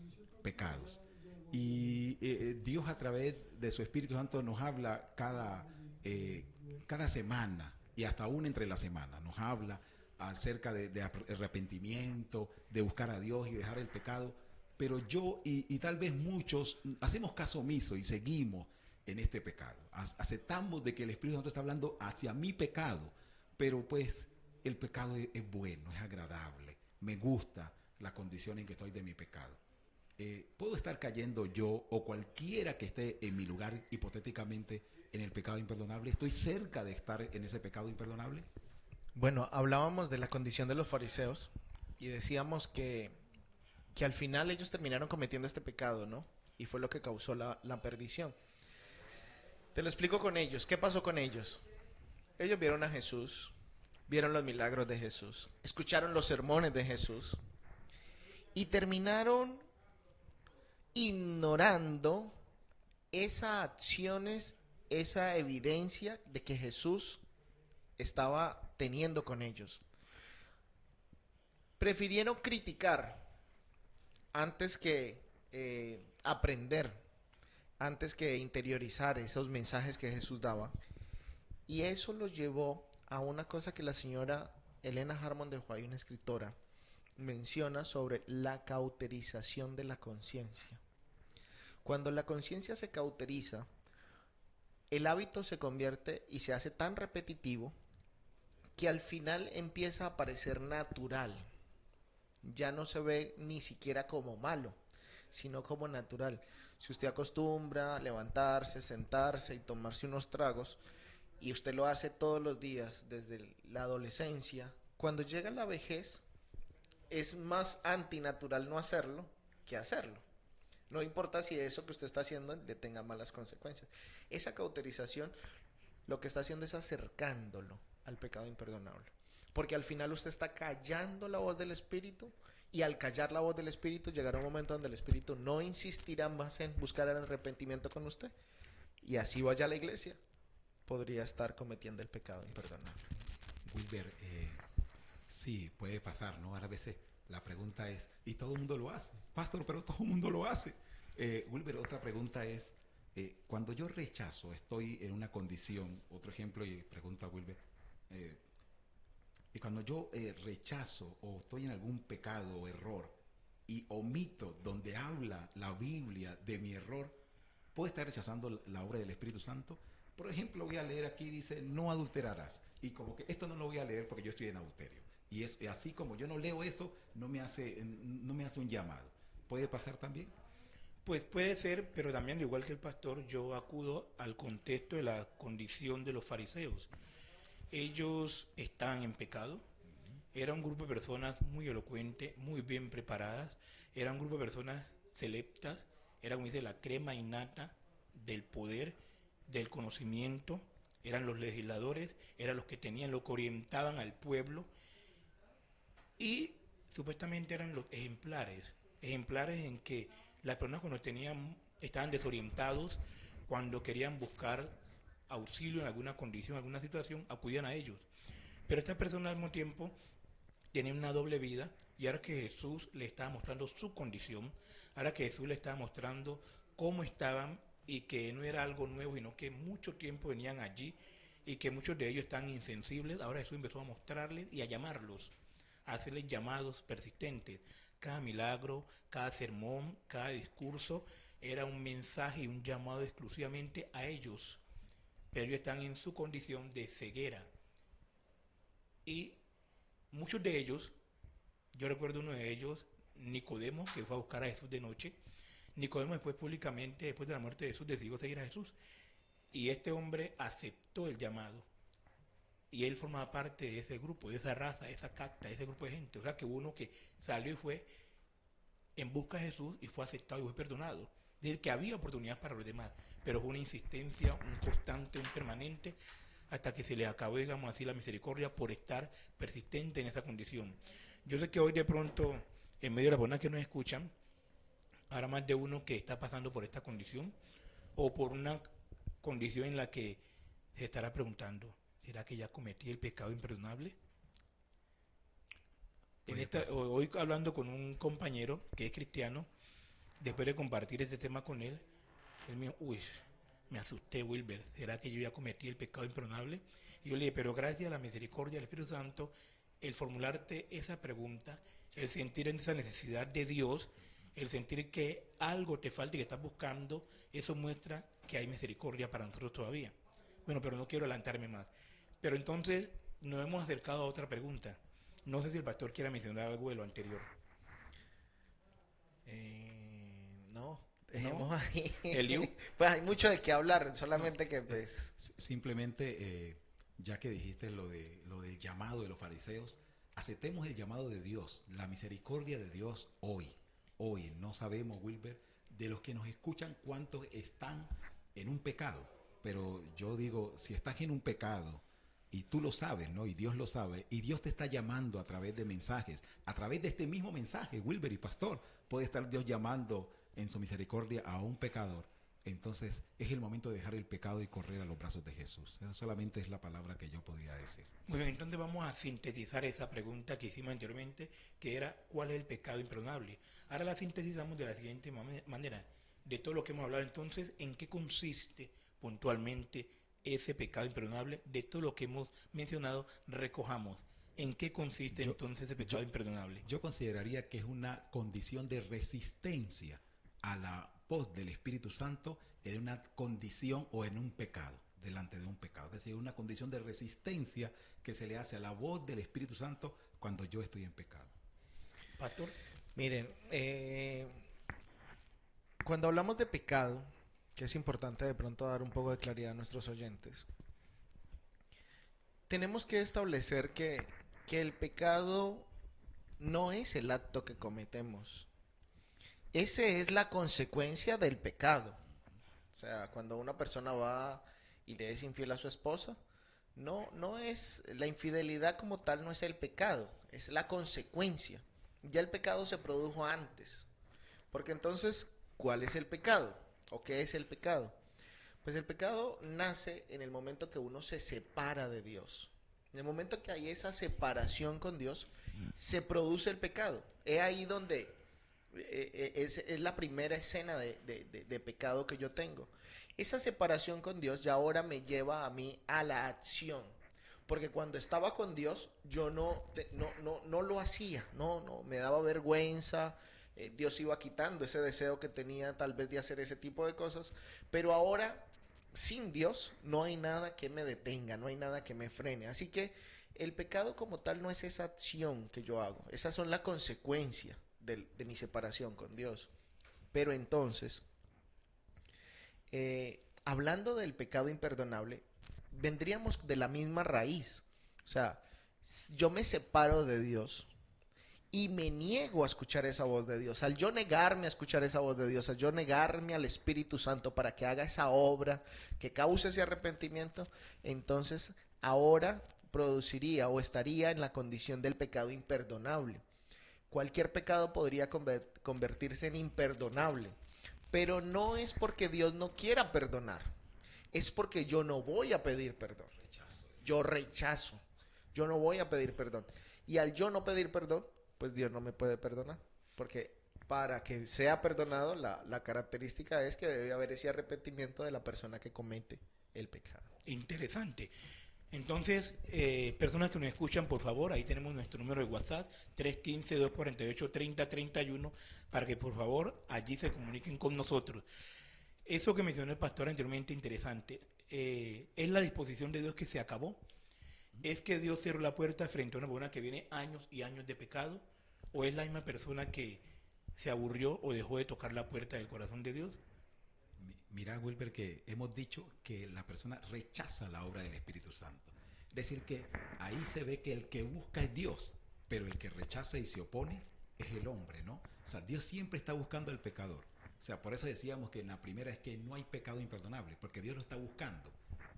y Dios a través de su Espíritu Santo nos habla cada semana y hasta aún entre la semana nos habla acerca de arrepentimiento, de buscar a Dios y dejar el pecado, pero yo y tal vez muchos hacemos caso omiso y seguimos en este pecado. Aceptamos de que el Espíritu Santo está hablando hacia mi pecado, pero pues el pecado es bueno, es agradable, me gusta la condición en que estoy de mi pecado. ¿Puedo estar cayendo yo o cualquiera que esté en mi lugar hipotéticamente en el pecado imperdonable? ¿Estoy cerca de estar en ese pecado imperdonable? Bueno, hablábamos de la condición de los fariseos y decíamos que al final ellos terminaron cometiendo este pecado, ¿no? Y fue lo que causó la perdición. Te lo explico con ellos. ¿Qué pasó con ellos? Ellos vieron a Jesús, vieron los milagros de Jesús, escucharon los sermones de Jesús y terminaron ignorando esas acciones, esa evidencia de que Jesús estaba teniendo con ellos. Prefirieron criticar antes que aprender, antes que interiorizar esos mensajes que Jesús daba. Y eso los llevó a una cosa que la señora Elena Harmon de White, una escritora, menciona sobre la cauterización de la conciencia. Cuando la conciencia se cauteriza, el hábito se convierte y se hace tan repetitivo que al final empieza a parecer natural. Ya no se ve ni siquiera como malo, sino como natural. Si usted acostumbra a levantarse, sentarse y tomarse unos tragos, y usted lo hace todos los días desde la adolescencia, cuando llega la vejez, es más antinatural no hacerlo que hacerlo. No importa si eso que usted está haciendo le tenga malas consecuencias. Esa cauterización lo que está haciendo es acercándolo al pecado imperdonable. Porque al final usted está callando la voz del Espíritu, y al callar la voz del Espíritu llegará un momento donde el Espíritu no insistirá más en buscar el arrepentimiento con usted, y así vaya a la iglesia, podría estar cometiendo el pecado imperdonable. Wilber, sí, puede pasar, ¿no? A veces la pregunta es, y todo el mundo lo hace, pastor, pero todo el mundo lo hace. Wilber, otra pregunta es, cuando yo rechazo, estoy en una condición, otro ejemplo, y pregunto a Wilber, y cuando yo rechazo o estoy en algún pecado o error y omito donde habla la Biblia de mi error, ¿puedo estar rechazando la obra del Espíritu Santo? Por ejemplo, voy a leer aquí, dice, no adulterarás. Y como que esto no lo voy a leer porque yo estoy en adulterio. Y así como yo no leo eso, no me hace un llamado. ¿Puede pasar también? Pues puede ser, pero también, igual que el pastor, yo acudo al contexto de la condición de los fariseos. Ellos estaban en pecado, era un grupo de personas muy elocuentes, muy bien preparadas, era un grupo de personas selectas, era como dice la crema innata del poder, del conocimiento, eran los legisladores, eran los que tenían, lo que orientaban al pueblo, y supuestamente eran los ejemplares en que las personas cuando estaban desorientados, cuando querían buscar auxilio en alguna condición, alguna situación, acudían a ellos. Pero estas personas al mismo tiempo tenían una doble vida, y ahora que Jesús le estaba mostrando su condición, ahora que Jesús le estaba mostrando cómo estaban, y que no era algo nuevo, sino que mucho tiempo venían allí, y que muchos de ellos estaban insensibles, ahora Jesús empezó a mostrarles y a llamarlos, a hacerles llamados persistentes. Cada milagro, cada sermón, cada discurso era un mensaje y un llamado exclusivamente a ellos, pero ellos están en su condición de ceguera. Y muchos de ellos, yo recuerdo uno de ellos, Nicodemo, que fue a buscar a Jesús de noche. Nicodemo después públicamente, después de la muerte de Jesús, decidió seguir a Jesús. Y este hombre aceptó el llamado. Y él formaba parte de ese grupo, de esa raza, de esa casta, de ese grupo de gente. O sea, que hubo uno que salió y fue en busca de Jesús y fue aceptado y fue perdonado. Es decir, que había oportunidad para los demás, pero fue una insistencia, un constante, un permanente, hasta que se le acabó, digamos así, la misericordia por estar persistente en esa condición. Yo sé que hoy de pronto, en medio de las personas que nos escuchan, habrá más de uno que está pasando por esta condición, o por una condición en la que se estará preguntando, ¿será que ya cometí el pecado imperdonable? Hoy hablando con un compañero que es cristiano, después de compartir este tema con él me dijo, uy, me asusté, Wilber, ¿será que yo ya cometí el pecado imperdonable? Y yo le dije, pero gracias a la misericordia del Espíritu Santo, el formularte esa pregunta, el sentir esa necesidad de Dios, el sentir que algo te falta y que estás buscando, eso muestra que hay misericordia para nosotros todavía. Bueno, pero no quiero adelantarme más. Pero entonces nos hemos acercado a otra pregunta. No sé si el pastor quiera mencionar algo de lo anterior. No, dejemos ahí. ¿Eliú? Pues hay mucho de qué hablar, solamente que pues... Simplemente, ya que dijiste lo del llamado de los fariseos, aceptemos el llamado de Dios, la misericordia de Dios hoy. Hoy no sabemos, Wilber, de los que nos escuchan cuántos están en un pecado. Pero yo digo, si estás en un pecado y tú lo sabes, ¿no? Y Dios lo sabe, y Dios te está llamando a través de mensajes, a través de este mismo mensaje, Wilber y pastor, puede estar Dios llamando en su misericordia a un pecador. Entonces es el momento de dejar el pecado y correr a los brazos de Jesús. Esa solamente es la palabra que yo podría decir. Muy bien, entonces vamos a sintetizar esa pregunta que hicimos anteriormente, que era ¿cuál es el pecado imperdonable? Ahora la sintetizamos de la siguiente manera. De todo lo que hemos hablado entonces, ¿en qué consiste puntualmente ese pecado imperdonable? De todo lo que hemos mencionado, recojamos. ¿En qué consiste entonces ese pecado imperdonable? Yo consideraría que es una condición de resistencia a la voz del Espíritu Santo en una condición o en un pecado, delante de un pecado. Es decir, una condición de resistencia que se le hace a la voz del Espíritu Santo cuando yo estoy en pecado. Pastor. Miren, cuando hablamos de pecado, que es importante de pronto dar un poco de claridad a nuestros oyentes, tenemos que establecer que el pecado no es el acto que cometemos. Ese es la consecuencia del pecado. O sea, cuando una persona va y le es infiel a su esposa, no es la infidelidad como tal, no es el pecado, es la consecuencia. Ya el pecado se produjo antes. Porque entonces, ¿cuál es el pecado? ¿O qué es el pecado? Pues el pecado nace en el momento que uno se separa de Dios. En el momento que hay esa separación con Dios, se produce el pecado. Es ahí donde es la primera escena de pecado que yo tengo. Esa separación con Dios ya ahora me lleva a mí a la acción. Porque cuando estaba con Dios, yo no lo hacía, no, me daba vergüenza. Dios iba quitando ese deseo que tenía tal vez de hacer ese tipo de cosas. Pero ahora, sin Dios, no hay nada que me detenga, no hay nada que me frene. Así que el pecado como tal no es esa acción que yo hago. Esas son las consecuencias de mi separación con Dios. Pero entonces, hablando del pecado imperdonable, vendríamos de la misma raíz. O sea, yo me separo de Dios y me niego a escuchar esa voz de Dios, al yo negarme a escuchar esa voz de Dios, al yo negarme al Espíritu Santo para que haga esa obra, que cause ese arrepentimiento, entonces ahora produciría o estaría en la condición del pecado imperdonable. Cualquier pecado podría convertirse en imperdonable, pero no es porque Dios no quiera perdonar, es porque yo no voy a pedir perdón. Yo rechazo, yo no voy a pedir perdón. Y al yo no pedir perdón, pues Dios no me puede perdonar, porque para que sea perdonado, la característica es que debe haber ese arrepentimiento de la persona que comete el pecado. Interesante. Entonces, personas que nos escuchan, por favor, ahí tenemos nuestro número de WhatsApp, 315-248-3031, para que por favor allí se comuniquen con nosotros. Eso que mencionó el pastor anteriormente, interesante, es la disposición de Dios que se acabó. ¿Es que Dios cerró la puerta frente a una persona que viene años y años de pecado? ¿O es la misma persona que se aburrió o dejó de tocar la puerta del corazón de Dios? Mira, Wilber, que hemos dicho que la persona rechaza la obra del Espíritu Santo. Es decir, que ahí se ve que el que busca es Dios, pero el que rechaza y se opone es el hombre, ¿no? O sea, Dios siempre está buscando al pecador. O sea, por eso decíamos que en la primera es que no hay pecado imperdonable, porque Dios lo está buscando.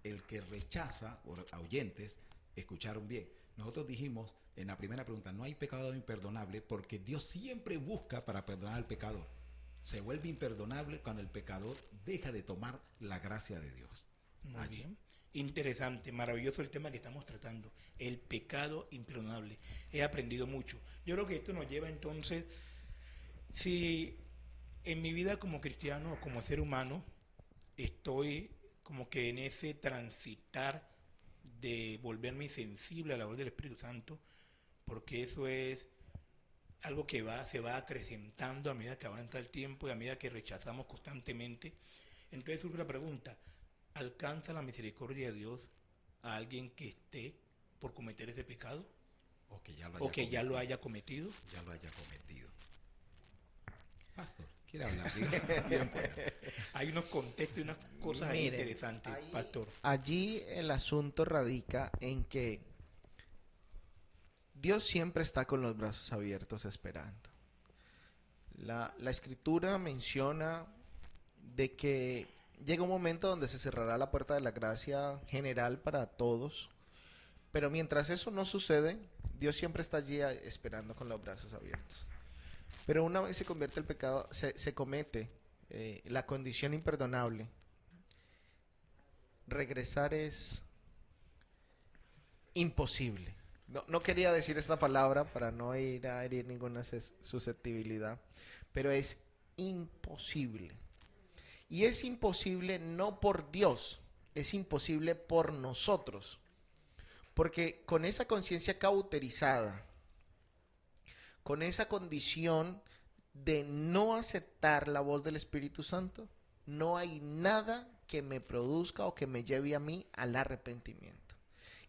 El que rechaza, o oyentes, escucharon bien. Nosotros dijimos en la primera pregunta, no hay pecado imperdonable porque Dios siempre busca para perdonar al pecador. Se vuelve imperdonable cuando el pecador deja de tomar la gracia de Dios. Muy bien. Interesante, maravilloso el tema que estamos tratando, el pecado imperdonable. He aprendido mucho. Yo creo que esto nos lleva entonces, si en mi vida como cristiano o como ser humano estoy como que en ese transitar de volverme sensible a la voz del Espíritu Santo, porque eso es algo que se va acrecentando a medida que avanza el tiempo y a medida que rechazamos constantemente. Entonces surge la pregunta, ¿alcanza la misericordia de Dios a alguien que esté por cometer ese pecado? O que ya lo haya cometido. Ya lo haya cometido. Pastor, ¿quiere hablar? Bien, pues. Hay unos contextos y unas cosas ahí interesantes, pastor. Allí el asunto radica en que Dios siempre está con los brazos abiertos esperando. La Escritura menciona de que llega un momento donde se cerrará la puerta de la gracia general para todos, pero mientras eso no sucede, Dios siempre está allí esperando con los brazos abiertos. Pero una vez se convierte el pecado, se comete la condición imperdonable, regresar es imposible. No quería decir esta palabra para no ir a herir ninguna susceptibilidad, pero es imposible. Y es imposible no por Dios, es imposible por nosotros. Porque con esa conciencia cauterizada, con esa condición de no aceptar la voz del Espíritu Santo, no hay nada que me produzca o que me lleve a mí al arrepentimiento.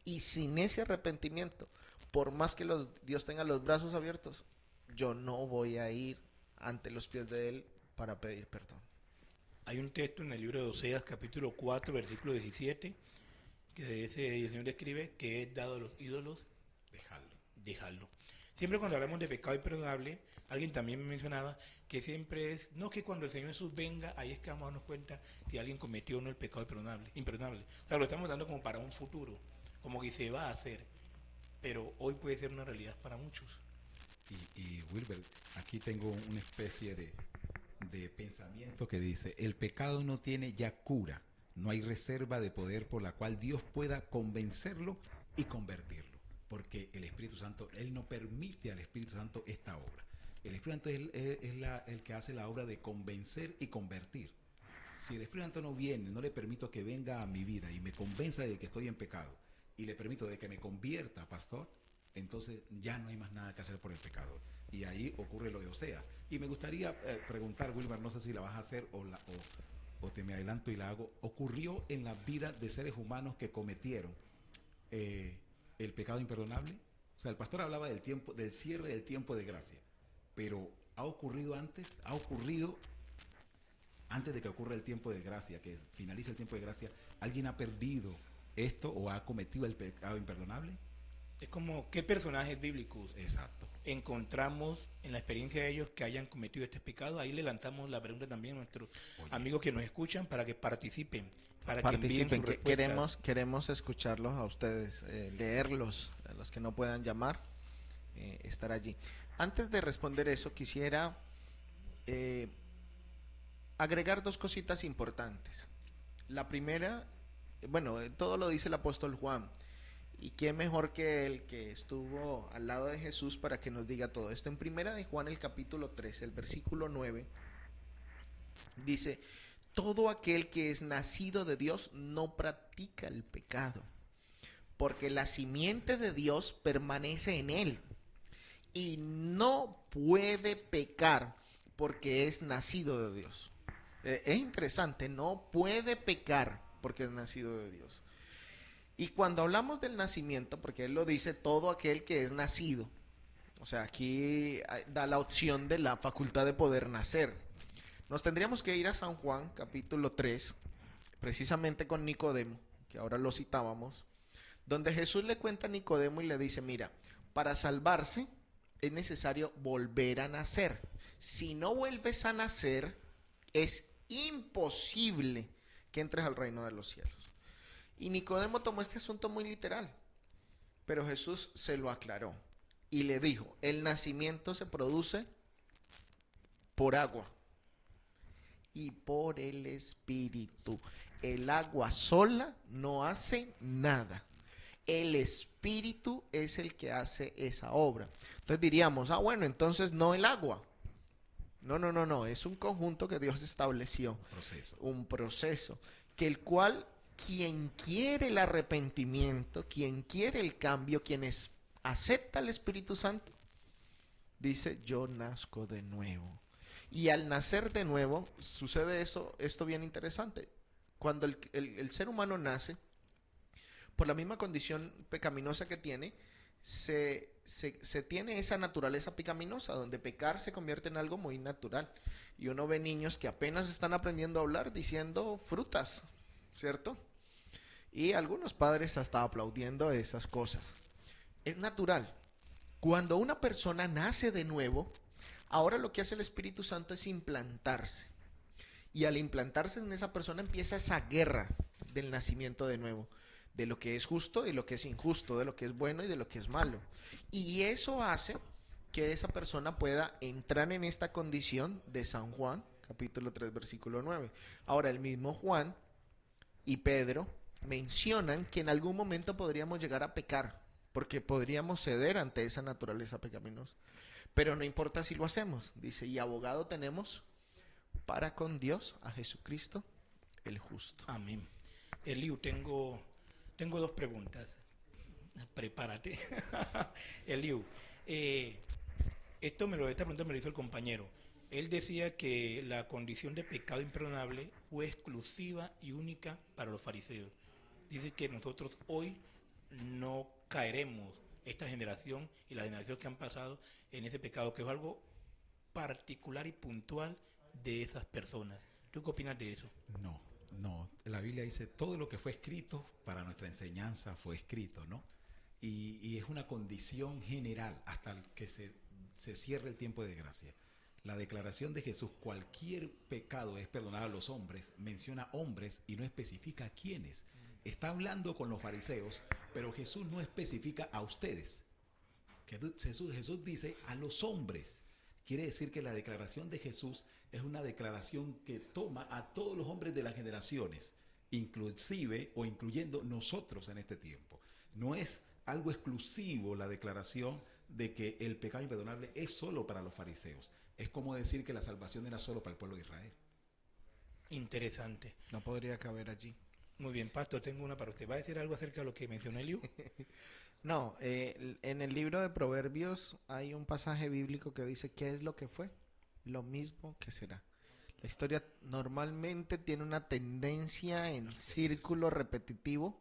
Y sin ese arrepentimiento, por más que Dios tenga los brazos abiertos, yo no voy a ir ante los pies de Él para pedir perdón. Hay un texto en el libro de Oseas, capítulo 4, versículo 17, que el Señor escribe que es dado a los ídolos dejarlo. Siempre cuando hablamos de pecado imperdonable, alguien también me mencionaba que siempre es, no que cuando el Señor Jesús venga, ahí es que vamos a darnos cuenta si alguien cometió o no el pecado imperdonable. O sea, lo estamos dando como para un futuro, como que se va a hacer, pero hoy puede ser una realidad para muchos. Y Wilber, aquí tengo una especie de pensamiento que dice, el pecado no tiene ya cura, no hay reserva de poder por la cual Dios pueda convencerlo y convertirlo, porque el Espíritu Santo, Él no permite al Espíritu Santo esta obra. El Espíritu Santo es el que hace la obra de convencer y convertir. Si el Espíritu Santo no viene, no le permito que venga a mi vida y me convenza de que estoy en pecado, y le permito de que me convierta, pastor, entonces ya no hay más nada que hacer por el pecador. Y ahí ocurre lo de Oseas. Y me gustaría preguntar, Wilmer, no sé si la vas a hacer o te me adelanto y la hago. ¿Ocurrió en la vida de seres humanos que cometieron el pecado imperdonable? O sea, el pastor hablaba del tiempo, del cierre del tiempo de gracia. Pero ¿ha ocurrido antes? ¿Ha ocurrido antes de que ocurra el tiempo de gracia, que finalice el tiempo de gracia? ¿Alguien ha perdido esto o ha cometido el pecado imperdonable? Es como, ¿qué personajes bíblicos Exacto. encontramos en la experiencia de ellos que hayan cometido este pecado? Ahí le lanzamos la pregunta también a nuestros amigos que nos escuchan para que participen, para que envíen su que queremos escucharlos a ustedes, leerlos, a los que no puedan llamar, estar allí. Antes de responder eso, quisiera agregar dos cositas importantes. La primera, bueno, todo lo dice el apóstol Juan, y quién mejor que él, que estuvo al lado de Jesús, para que nos diga todo esto. En primera de Juan, el capítulo 3, el versículo 9, dice: todo aquel que es nacido de Dios no practica el pecado, porque la simiente de Dios permanece en él, y no puede pecar porque es nacido de Dios. Es interesante, no puede pecar porque es nacido de Dios. Y cuando hablamos del nacimiento, porque él lo dice, todo aquel que es nacido, o sea, aquí da la opción de la facultad de poder nacer. Nos tendríamos que ir a San Juan, capítulo 3, precisamente con Nicodemo, que ahora lo citábamos, donde Jesús le cuenta a Nicodemo y le dice: mira, para salvarse es necesario volver a nacer. Si no vuelves a nacer, es imposible que entres al reino de los cielos. Y Nicodemo tomó este asunto muy literal, pero Jesús se lo aclaró y le dijo: el nacimiento se produce por agua y por el Espíritu. El agua sola no hace nada. El Espíritu es el que hace esa obra. Entonces diríamos: bueno, entonces no el agua. No, es un conjunto que Dios estableció. Un proceso, que el cual quien quiere el arrepentimiento, quien quiere el cambio, quien acepta el Espíritu Santo, dice: yo nazco de nuevo. Y al nacer de nuevo sucede esto bien interesante. Cuando el ser humano nace, por la misma condición pecaminosa que tiene, se tiene esa naturaleza pecaminosa, donde pecar se convierte en algo muy natural. Y uno ve niños que apenas están aprendiendo a hablar diciendo frutas, ¿cierto? Y algunos padres hasta aplaudiendo esas cosas. Es natural. Cuando una persona nace de nuevo, ahora lo que hace el Espíritu Santo es implantarse. Y al implantarse en esa persona empieza esa guerra del nacimiento de nuevo, de lo que es justo y lo que es injusto, de lo que es bueno y de lo que es malo. Y eso hace que esa persona pueda entrar en esta condición de San Juan, capítulo 3, versículo 9. Ahora, el mismo Juan y Pedro mencionan que en algún momento podríamos llegar a pecar, porque podríamos ceder ante esa naturaleza pecaminosa. Pero no importa si lo hacemos, dice: y abogado tenemos para con Dios a Jesucristo el justo. Amén. Eliu, tengo dos preguntas. Prepárate. Eliu, esta pregunta me lo hizo el compañero. Él decía que la condición de pecado imperdonable fue exclusiva y única para los fariseos. Dice que nosotros hoy no caeremos, esta generación y las generaciones que han pasado, en ese pecado, que es algo particular y puntual de esas personas. ¿Tú qué opinas de eso? No, la Biblia dice: todo lo que fue escrito para nuestra enseñanza fue escrito, ¿no? Y es una condición general hasta que se cierre el tiempo de gracia. La declaración de Jesús: cualquier pecado es perdonado a los hombres, menciona hombres y no especifica a quiénes. Está hablando con los fariseos, pero Jesús no especifica a ustedes. Jesús dice a los hombres. Quiere decir que la declaración de Jesús es una declaración que toma a todos los hombres de las generaciones, inclusive o incluyendo nosotros en este tiempo. No es algo exclusivo la declaración de que el pecado imperdonable es solo para los fariseos. Es como decir que la salvación era solo para el pueblo de Israel. Interesante. No podría caber allí. Muy bien, Pastor, tengo una para usted. ¿Va a decir algo acerca de lo que mencionó Eliu? No, en el libro de Proverbios hay un pasaje bíblico que dice: ¿qué es lo que fue? Lo mismo que será. La historia normalmente tiene una tendencia en círculo repetitivo,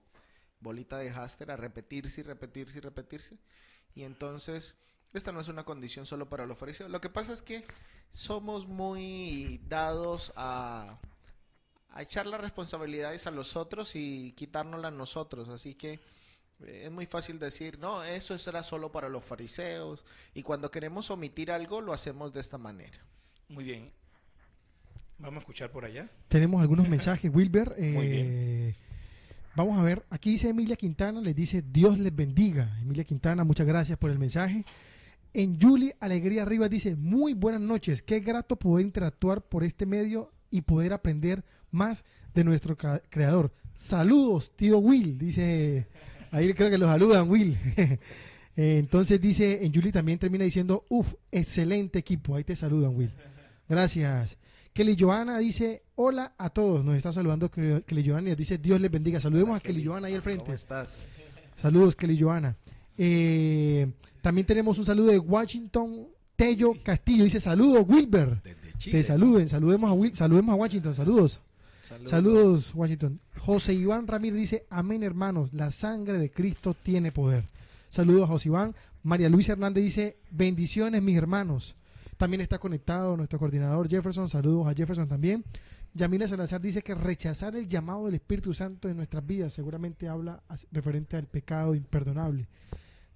bolita de hámster, a repetirse y repetirse y repetirse. Y entonces, esta no es una condición solo para los fariseos. Lo que pasa es que somos muy dados a echar las responsabilidades a los otros y quitárnoslas nosotros. Así que Es muy fácil decir, no, eso era solo para los fariseos. Y cuando queremos omitir algo, lo hacemos de esta manera. Muy bien. Vamos a escuchar por allá. Tenemos algunos mensajes, Wilber. Muy bien. Vamos a ver, aquí dice Emilia Quintana, les dice Dios les bendiga. Emilia Quintana, muchas gracias por el mensaje. En Julie Alegría Rivas dice, muy buenas noches, qué grato poder interactuar por este medio y poder aprender más de nuestro creador. Saludos, tío Will, dice, ahí creo que lo saludan, Will. Entonces dice, en Julie también termina diciendo, excelente equipo, ahí te saludan, Will. Gracias. Kelly Joana dice, hola a todos, nos está saludando Kelly Joana y nos dice, Dios les bendiga. Saludemos a Kelly Joana ahí al frente. ¿Cómo estás? Saludos, Kelly Joana. También tenemos un saludo de Washington Tello Castillo, dice, saludos, Wilber. Desde Chile. Te saluden, saludemos a Washington, saludos. Saludos, Washington. José Iván Ramírez dice, amén, hermanos, la sangre de Cristo tiene poder. Saludos a José Iván. María Luisa Hernández dice, bendiciones, mis hermanos. También está conectado nuestro coordinador Jefferson, saludos a Jefferson también. Yamila Salazar dice que rechazar el llamado del Espíritu Santo en nuestras vidas seguramente habla referente al pecado imperdonable.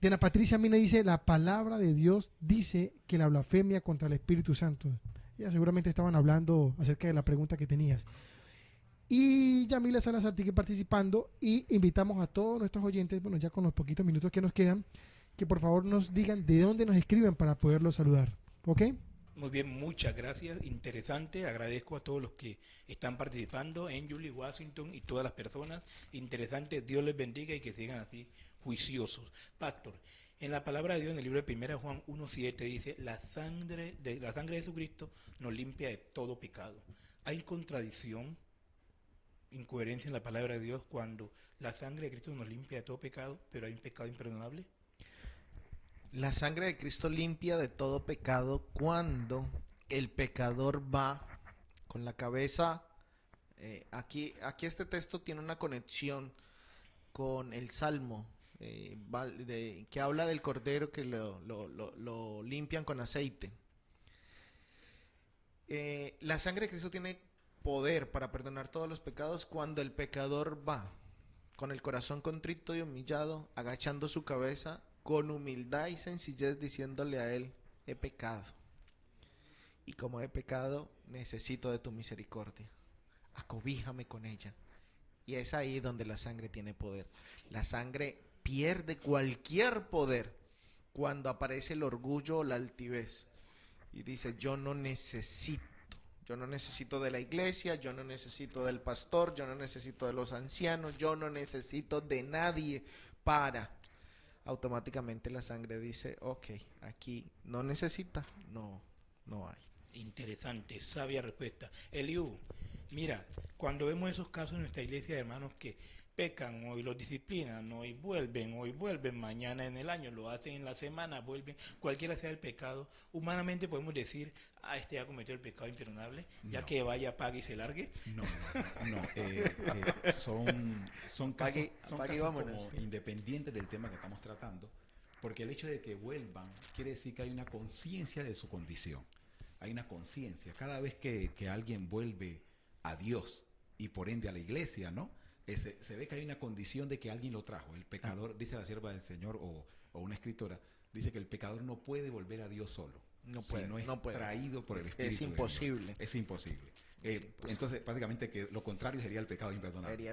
Diana Patricia Mina dice, la palabra de Dios dice que la blasfemia contra el Espíritu Santo. Ya seguramente estaban hablando acerca de la pregunta que tenías. Y Yamila Salazar sigue participando y invitamos a todos nuestros oyentes, bueno, ya con los poquitos minutos que nos quedan, que por favor nos digan de dónde nos escriben para poderlos saludar. ¿Ok? Muy bien, muchas gracias, interesante, agradezco a todos los que están participando en Julie, Washington y todas las personas, interesante, Dios les bendiga y que sigan así juiciosos. Pastor, en la palabra de Dios en el libro de 1 Juan 1:7 dice, la sangre de Jesucristo nos limpia de todo pecado. ¿Hay contradicción, incoherencia en la palabra de Dios cuando la sangre de Cristo nos limpia de todo pecado, pero hay un pecado imperdonable? La sangre de Cristo limpia de todo pecado cuando el pecador va con la cabeza. Aquí este texto tiene una conexión con el Salmo que habla del cordero que lo limpian con aceite. La sangre de Cristo tiene poder para perdonar todos los pecados cuando el pecador va con el corazón contrito y humillado, agachando su cabeza con humildad y sencillez, diciéndole a él, he pecado, y como he pecado necesito de tu misericordia, acobíjame con ella. Y es ahí donde la sangre tiene poder. La sangre pierde cualquier poder cuando aparece el orgullo o la altivez y dice, yo no necesito de la iglesia, yo no necesito del pastor, yo no necesito de los ancianos, yo no necesito de nadie para. Automáticamente la sangre dice, ok, aquí no necesita, no hay. Interesante, sabia respuesta. Eliú, mira, cuando vemos esos casos en nuestra iglesia de hermanos que pecan, hoy los disciplinan, hoy vuelven, mañana en el año, lo hacen en la semana, vuelven, cualquiera sea el pecado, humanamente podemos decir, este ya cometió el pecado imperdonable, ya que vaya, pague y se largue. No. Son casos como independientes del tema que estamos tratando, porque el hecho de que vuelvan quiere decir que hay una conciencia de su condición. Hay una conciencia. Cada vez que alguien vuelve a Dios y por ende a la iglesia, ¿no? Se ve que hay una condición de que alguien lo trajo. El pecador, dice la sierva del Señor o una escritora, dice que el pecador no puede volver a Dios solo. No puede. Traído por el Espíritu. Es imposible. De Dios. Es imposible. Entonces, básicamente, que lo contrario sería el pecado imperdonable.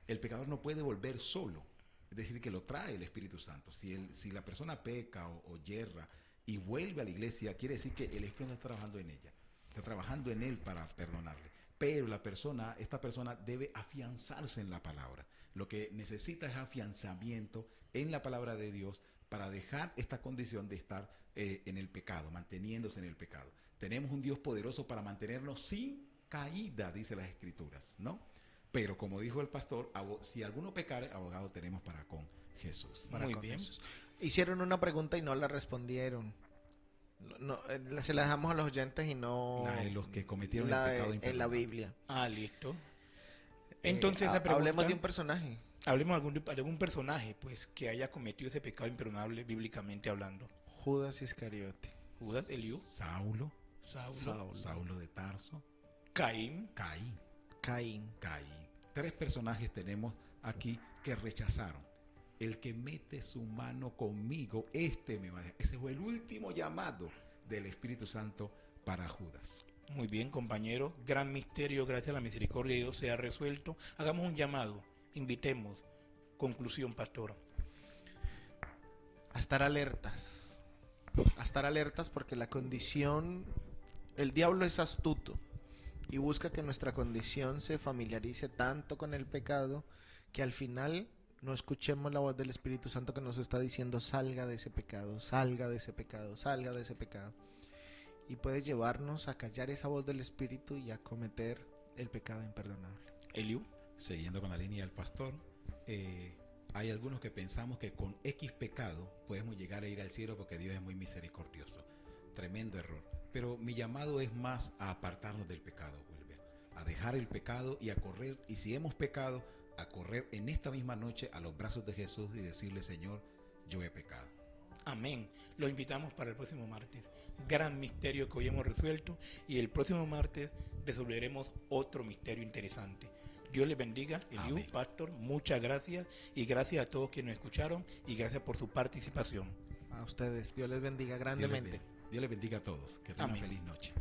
El pecador no puede volver solo. Es decir, que lo trae el Espíritu Santo. Si la persona peca o yerra y vuelve a la iglesia, quiere decir que el Espíritu está trabajando en ella. Está trabajando en él para perdonarle. Pero esta persona debe afianzarse en la palabra. Lo que necesita es afianzamiento en la palabra de Dios para dejar esta condición de estar en el pecado, manteniéndose en el pecado. Tenemos un Dios poderoso para mantenernos sin caída, dice las Escrituras, ¿no? Pero como dijo el pastor, si alguno pecare, abogado tenemos para con Jesús. Muy bien. Jesús. Hicieron una pregunta y no la respondieron. Se la dejamos a los oyentes y no... La de los que cometieron el pecado imperdonable. En la Biblia. Listo. Entonces la pregunta... Hablemos de un personaje. Hablemos de algún personaje pues que haya cometido ese pecado imperdonable bíblicamente hablando. Judas Iscariote. Judas, Eliú. Saulo de Tarso. Caín. 3 personajes tenemos aquí que rechazaron el que mete su mano conmigo, este me va a dejar. Ese fue el último llamado del Espíritu Santo para Judas. Muy bien, compañero. Gran misterio, gracias a la misericordia de Dios, se ha resuelto. Hagamos un llamado, invitemos. Conclusión, pastor. A estar alertas. A estar alertas porque la condición, el diablo es astuto y busca que nuestra condición se familiarice tanto con el pecado que al final no escuchemos la voz del Espíritu Santo que nos está diciendo salga de ese pecado, salga de ese pecado, salga de ese pecado. Y puede llevarnos a callar esa voz del Espíritu y a cometer el pecado imperdonable. Eliú. Siguiendo con la línea del pastor, hay algunos que pensamos que con X pecado podemos llegar a ir al cielo porque Dios es muy misericordioso. Tremendo error. Pero mi llamado es más a apartarnos del pecado, Wilber, a dejar el pecado y a correr, y si hemos pecado, a correr en esta misma noche a los brazos de Jesús y decirle, Señor, yo he pecado. Amén. Los invitamos para el próximo martes. Gran misterio que hoy hemos resuelto, y el próximo martes resolveremos otro misterio interesante. Dios les bendiga. Eliú, Amén. pastor, muchas gracias, y gracias a todos quienes nos escucharon, y gracias por su participación. A ustedes, Dios les bendiga grandemente. Dios les bendiga a todos. Que tengan Amén. feliz noche.